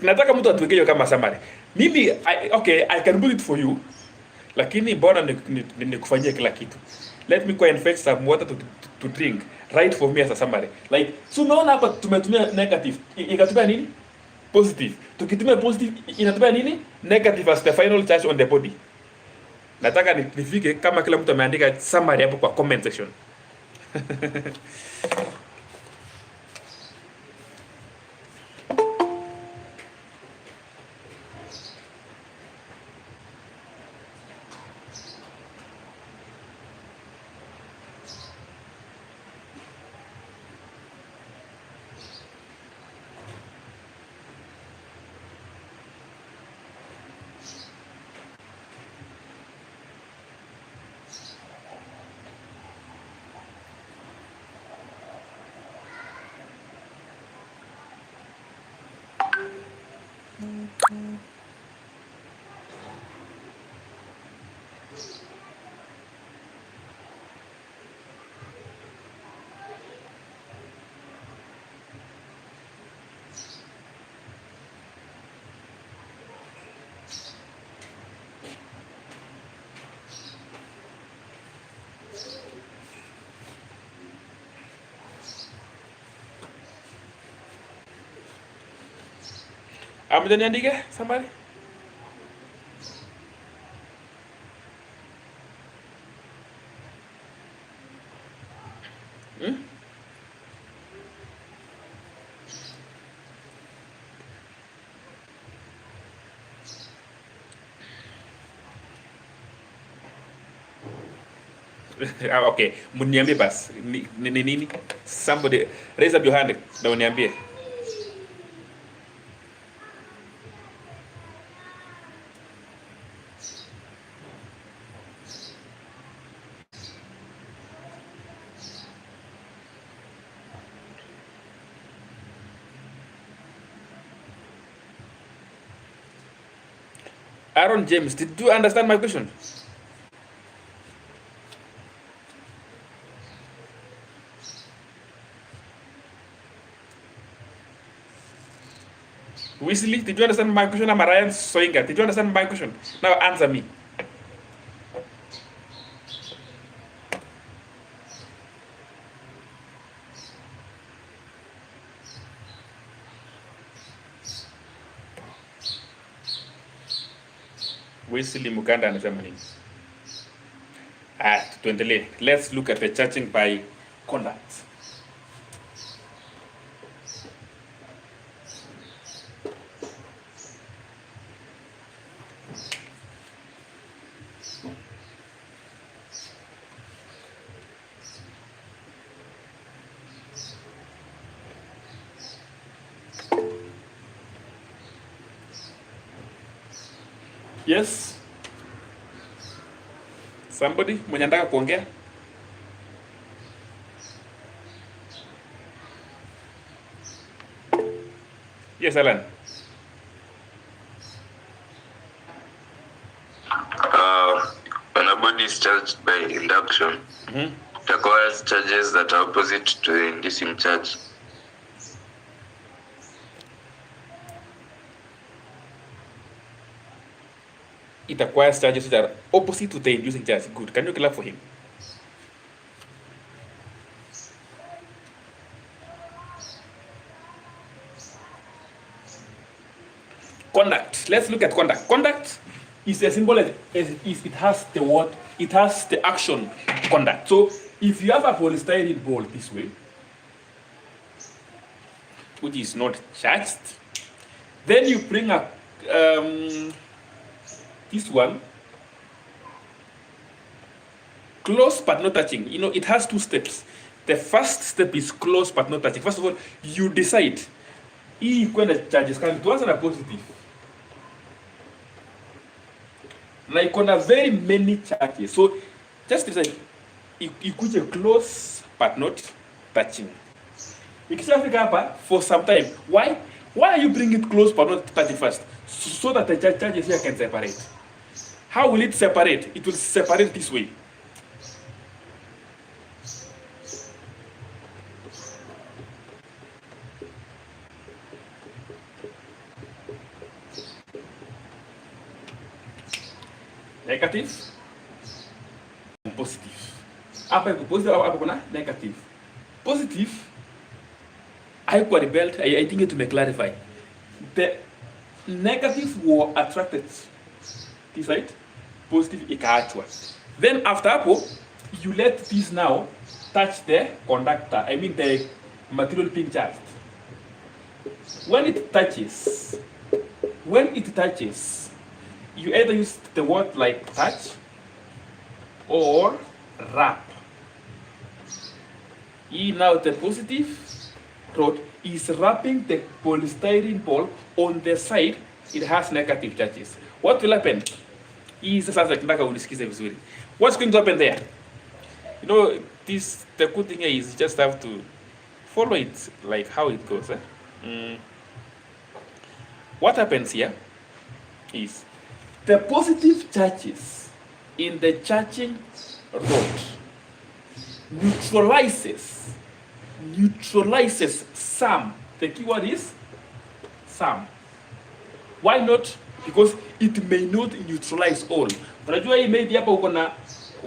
Nataka mtu atuweke hiyo kama summary. Mimi I can put it for you. Lakini bora nikufanyia kila kitu. Let me go and fetch some water to drink. Write for me as a summary. Like, so unaona hapa tumetumia negative. Ikatumia nini? Positive. Tukitumia positive inatumia nini? Negative as the final charge on the body. Nataka nifike kama kila mtu ameandika summary hapo kwa comment section. Amejaniandike summary? Okay, muniambie basi ni nini? Somebody raise up your hand na uniambie. Aaron James, did you understand my question? Weasley, did you understand my question? I'm Ryan Soinga. Did you understand my question? Now answer me. Wesley Muganda anasema nini? Tuendelee. Let's look at the judging by conduct. Yes. Somebody mwenye anataka kuongea? Yes, Alan. When a body is charged by induction, it acquires charges that are opposite to the inducing charge. It acquires charges that are opposite to the inducing charge. Good. Can you clap for him? Conduct. Let's look at conduct. Conduct is a symbol as it has the word, it has the action conduct. So if you have a polystyrene ball this way, which is not charged, then you bring up this one close but not touching. You know, it has two steps. The first step is close but not touching. First of all, you decide hii ikuwe na charges kama tuanze na positive. Na iko na very many charges. So just decide ikuje close but not touching. Ikishafika hapa for some time. Why are you bringing it close but not touching first? So that the charges here can separate. How will it separate? It will separate this way. Negative and positive. Hapa iko positive, hapa kuna negative. Positive, haikuwa rebelled. I think it may clarify. The negative were attracted this side, positive ikaachwa. Then after hapo, you let this now touch the conductor. I mean the material being charged. When it touches, you either use the word like touch or wrap. Now the positive rod is wrapping the polystyrene ball on the side it has negative charges. What will happen? What's going to happen there? You know, the good thing is you just have to follow it like how it goes. What happens here is the positive charges in the charging rod neutralizes some. The keyword is some. Why not? Because it may not neutralize all. Unajua hii maybe hapa uko na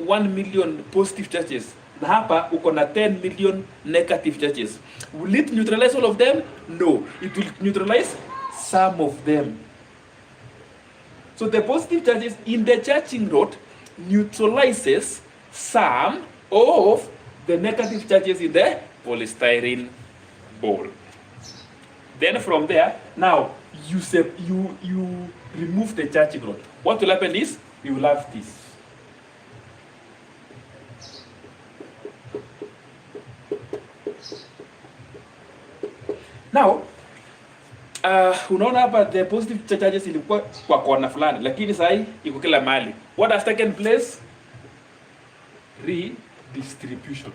1 million positive charges na hapa uko na 10 million negative charges. Will it neutralize all of them? No. It will neutralize some of them. So the positive charges in the charging rod neutralizes some of the negative charges in the polystyrene ball. Then from there, now you remove the charging rod. What will happen is you will have this. Now, unaona hapa the positive charges ilikuwa kwa kona fulani, lakini sasa iko kila mahali. What has taken place? Redistribution.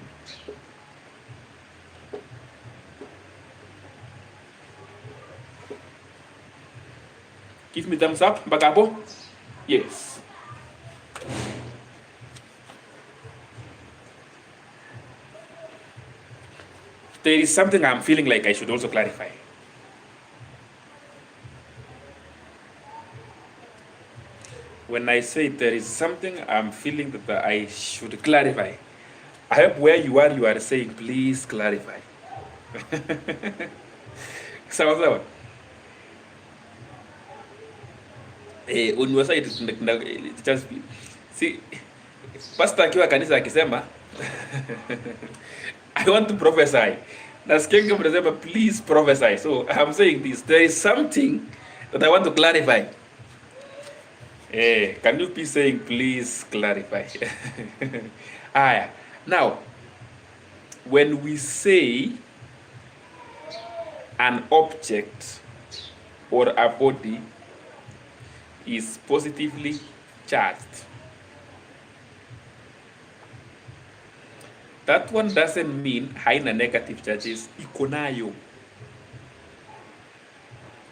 Give me thumbs up mpaka hapo. Yes. There is something I'm feeling like I should also clarify. When I say there is something I'm feeling that I should clarify, I hope where you are saying, please clarify. Sawa. On your side, just see, pastor akiwa kanisa akisema, I want to prophesy. Nasikia mnasema please prophesy. So I'm saying this. There is something that I want to clarify. Can you please saying please clarify? Now, when we say an object or a body is positively charged, that one doesn't mean haina negative charges, iko nayo.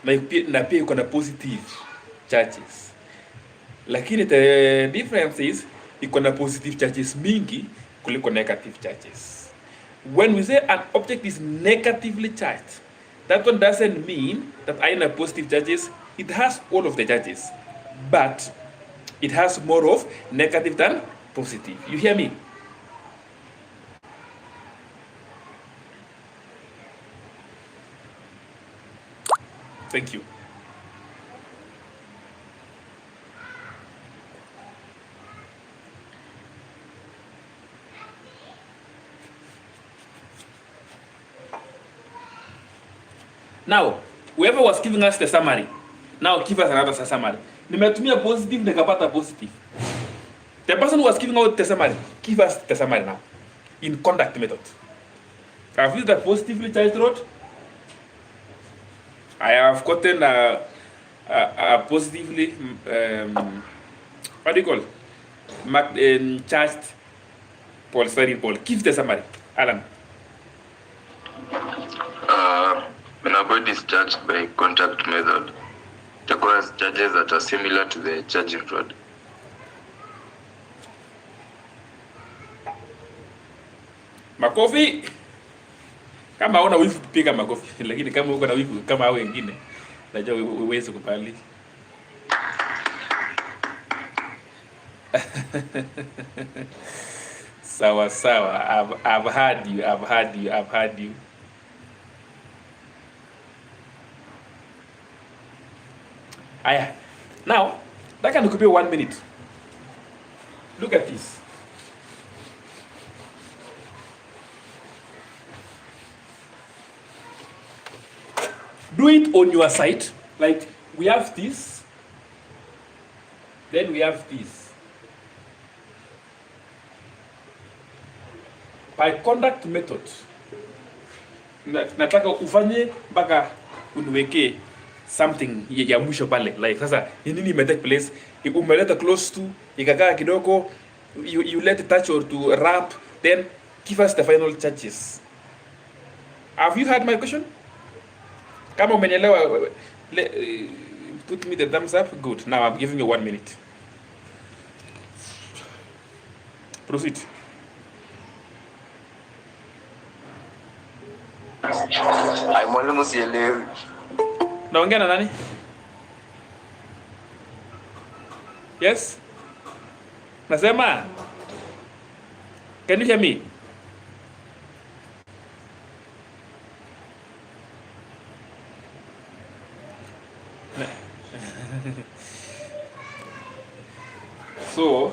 Na pia iko na positive charges. Lakini the difference is iko na positive charges mingi kuliko negative charges. When we say an object is negatively charged, that one doesn't mean that haina positive charges. It has all of the charges, but it has more of negative than positive. You hear me? Thank you. Now, whoever was giving us the summary, now give us another summary. Nimetumia positive nikapata positive. The person who was giving out the summary, give us the summary now in conduct method. I've used a positively charged rod. I have gotten a positively, what do you call it? Charged polystyrene ball. Give the summary, Alan. When a body is charged by contact method, it acquires charges that are similar to the charging rod. Makofi. Kama una wivu piga makofi, lakini kama uko na wivu kama hao wengine, najua uweze kupali. Sawa sawa. I've heard you. Aya. Now, that can occupy 1 minute. Look at this. Do it on your side. Like we have this, then we have this. By conduct method, nataka ufanye mpaka uniweke something ya mwisho pale. Like sasa nini take place, umeleta close to, ikakaa kidogo, you let it touch or to wrap, then give us the final charges. Have you heard my question? Kama umenielewa, put me the thumbs up. Good. Now I'm giving you 1 minute. Proceed. Mwalimu sielewi. Naongea na nani? Yes? Nasema? Can you hear me? So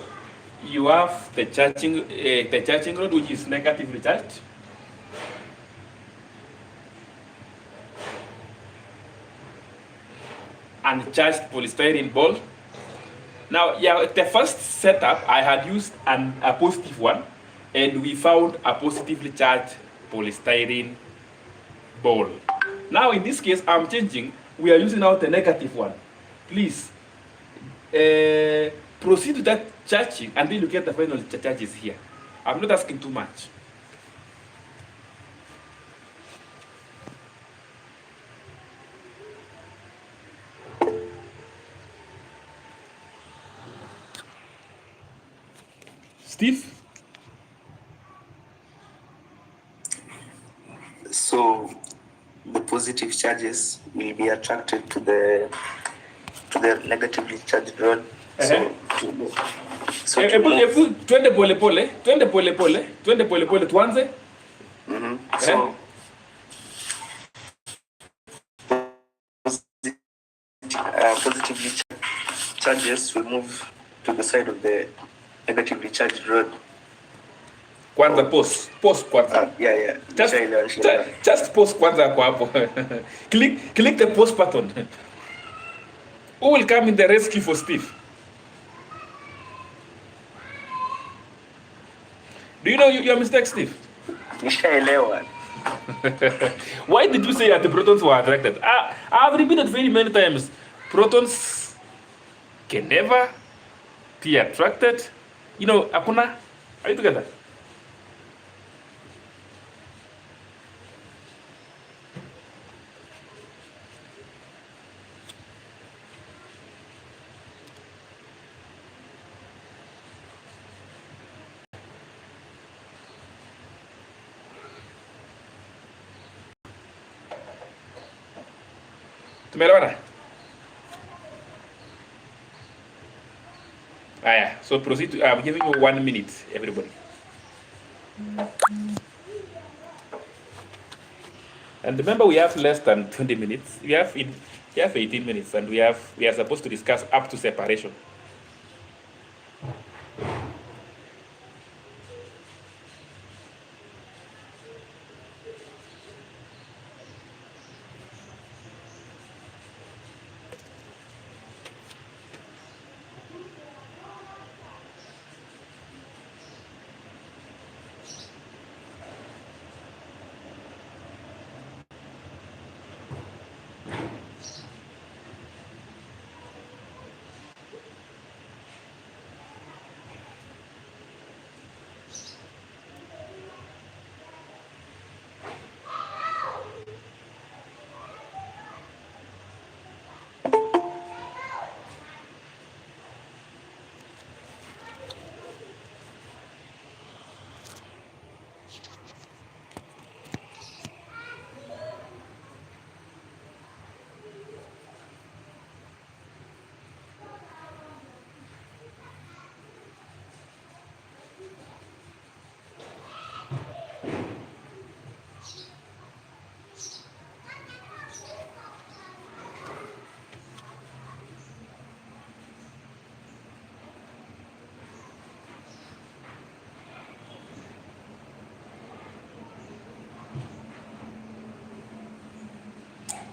you have the charging rod, which is negatively charged. And charged polystyrene ball. Now, yeah, the first setup I had used a positive one, and we found a positively charged polystyrene ball. Now, in this case, I'm changing. We are using now the negative one. Please proceed to that charging, and then you get the final charges here. I'm not asking too much. Steve? So the positive charges will be attracted to the negatively charged rod. Twende pole pole tuanze. So positively charges will move to the side of the negatively charged rod. Kwanza post kwanza. Yeah. Just post kwanza kwa hapo. click the post button. Who will come in the rescue for Steve? Do you know your mistake, Steve? Nishaelewa. Why did you say that the protons were attracted? I've repeated very many times. Protons can never be attracted. You know, hakuna. Are you together? Tumeelewana? Aya, so proceed to, I'm giving you 1 minute, everybody. And remember, we have less than 20 minutes. We have 18 minutes, and we are supposed to discuss up to separation.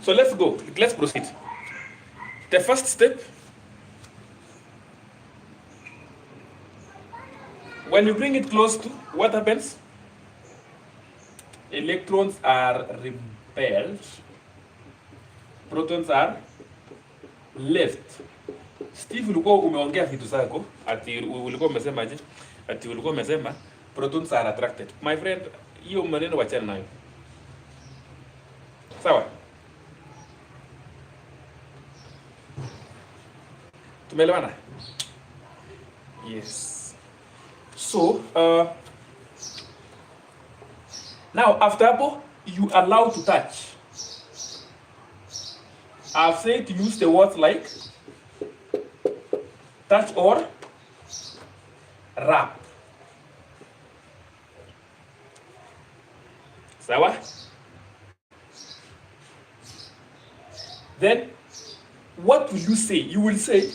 So let's go. Let's proceed. The first step, when you bring it close to, what happens? Electrons are repelled, protons are left. Steve, ulikuwa umeongea vitu zako ati ulikuwa umesema aje? Ati ulikuwa umesema protons are attracted. My friend, hiyo maneno wachana nayo. Sawa? Tumeelewana? Yes. So, now after hapo, you allow to touch. I've said to use the words like touch or wrap. Sawa? Then, what will you say? You will say,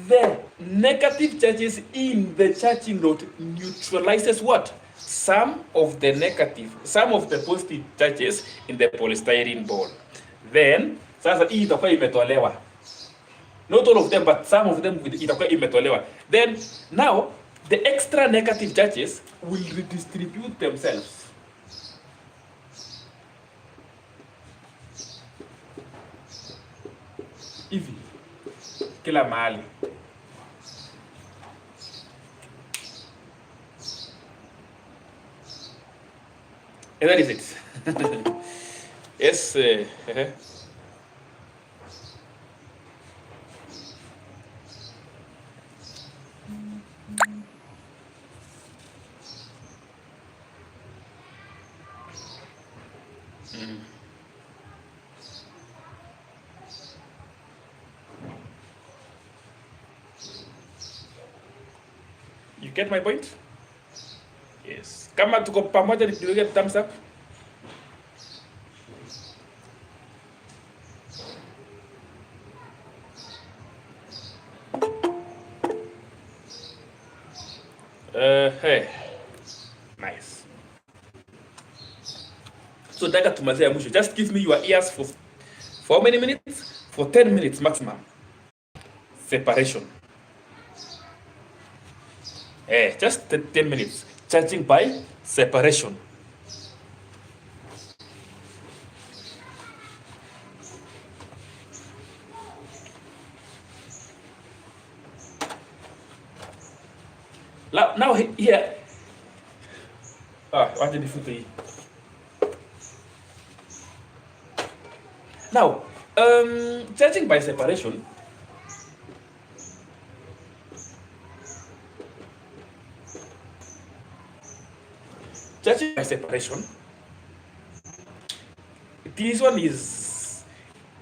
the negative charges in the charging rod neutralizes what? Some of the positive charges in the polystyrene ball. Then, sasa hii itakuwa imetolewa. Not all of them, but some of them itakuwa imetolewa. Then, now, the extra negative charges will redistribute themselves. Hivi kila mahali. And that is it. Yes. You get my point? Yes. Kama tuko pamoja nipigie thumbs up. Hey. Nice. So daga tumalizia mwisho. Just give me your ears for how many minutes? For 10 minutes maximum. Separation. Just 10 minutes. Charging by separation. Now here. Wacha nifute hii. Now, charging by separation. Charging by separation, this one is,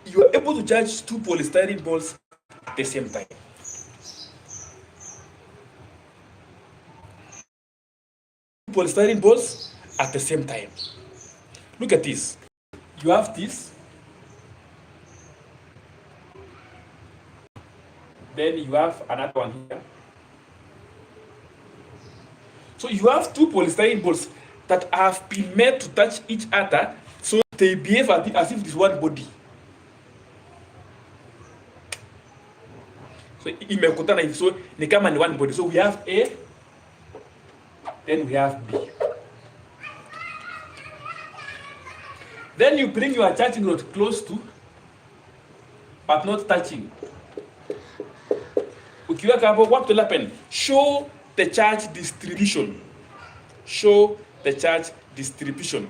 you are able to charge two polystyrene balls at the same time. Polystyrene balls at the same time. Look at this. You have this. Then you have another one here. So you have two polystyrene balls that have been made to touch each other, so they behave as if it is one body. So imekutana hivi, so ni kama ni one body. So we have A, then we have B. Then you bring your charging rod close to, but not touching. Ukiweka hapo, what will happen? Show the charge distribution. Show the charge distribution.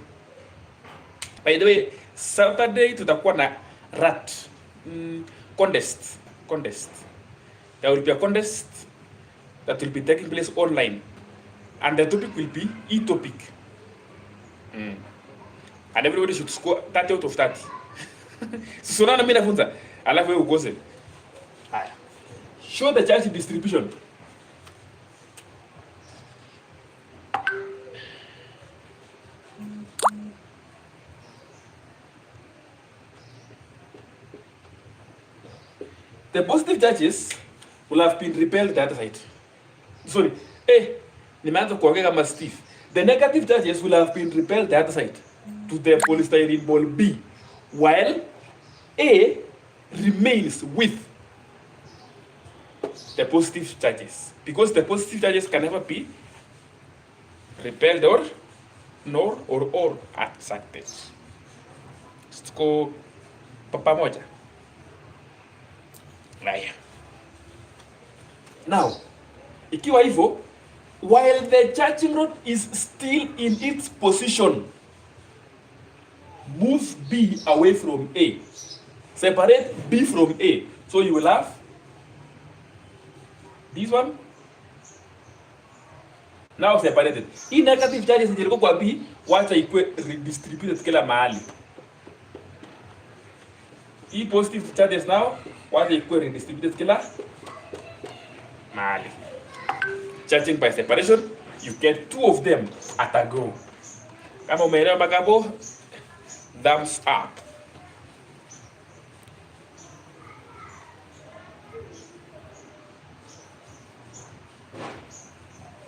By the way, Saturday tutakuwa na RAT contest. There will be a contest that will be taking place online, and the topic will be e-topic. And everybody should score 30 out of 30. So now mimi nafunza, alafu wewe ukose. Haya. Show the charge distribution. The positive charges will have been repelled the other side. Sorry. Nimeanza kuongea kama Steve. The negative charges will have been repelled the other side to the polystyrene ball B, while A remains with the positive charges, because the positive charges can never be repelled or attracted. Tuko pamoja. Haya. Now, ikiwa hivyo, while the charging rod is still in its position, move B away from A. Separate B from A. So you will have this one. Now separated. Hii negative charges zilikuwa kwa B, wacha ikue redistributed kila mahali. Hii positive charges now, wacha ikue redistributed kila mahali. Charging by separation, you get two of them at a go. Kama umeelewa magabo, thumbs up.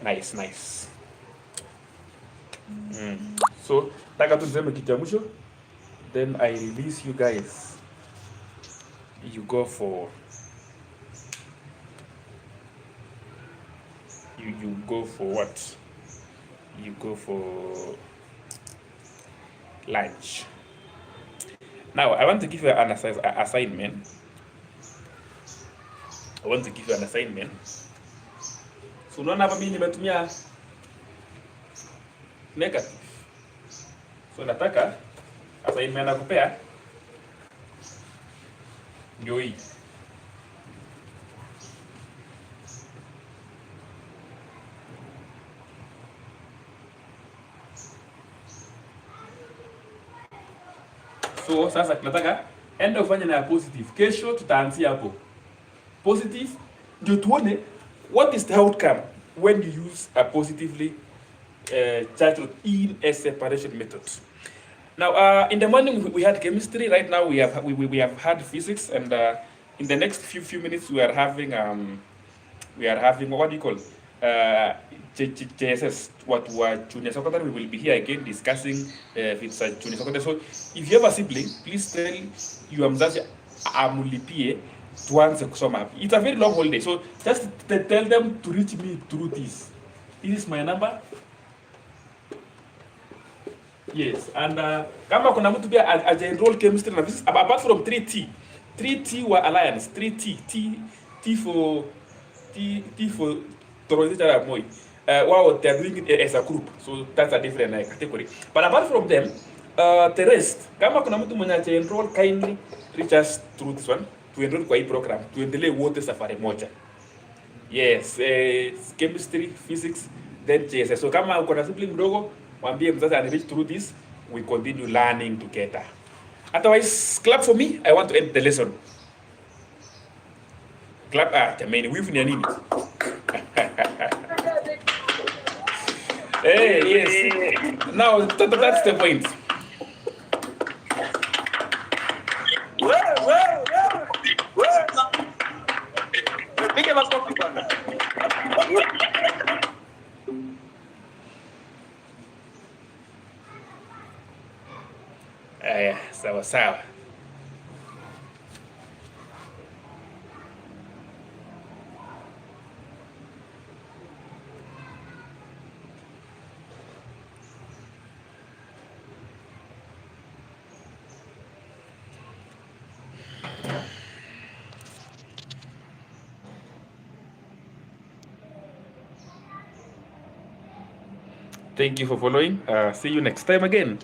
Nice. So, nataka tu niseme kitu cha mwisho, then I release you guys. You go for you go for what? You go for lunch. Now, I want to give you an assignment. So unaona hapa mimi nimetumia negative. So nataka assignment nakupea ndio hii. So sasa tunataka enda ufanye na positive. Kesho tutaanzia hapo. Positive ndio tuone what is the outcome when you use a positively charged rod in a separation method. Now, in the morning we had chemistry. Right now we have had physics, and in the next few minutes we are having what do you call JSS, what were junior secondary. We will be here again discussing if it's a junior secondary. So if you have a sibling, please tell your mzazi amulipie tuanze kusoma. It's a very long holiday, so just tell them to reach me through this. This is my number. Yes, and kama kuna mtu pia aja enroll chemistry na physics apart from 3T were alliance, 3T for Torozita Moi. Wow, they are doing it as a group, so that's a different category. But apart from them, the rest, kama kuna mtu mwenye aja enroll, kindly reach us through this one to enroll kwa hii program, tuendelee wote safari moja. Yes, chemistry, physics, then JSS. So kama uko na sibling mdogo, mwambie mzazi ani reach through this, we continue learning together. Otherwise, clap for me. I want to end the lesson. Clap, jamani, wivu ni nini? Hey, yes. Now, that's the point. Sawa. Thank you for following. See you next time again.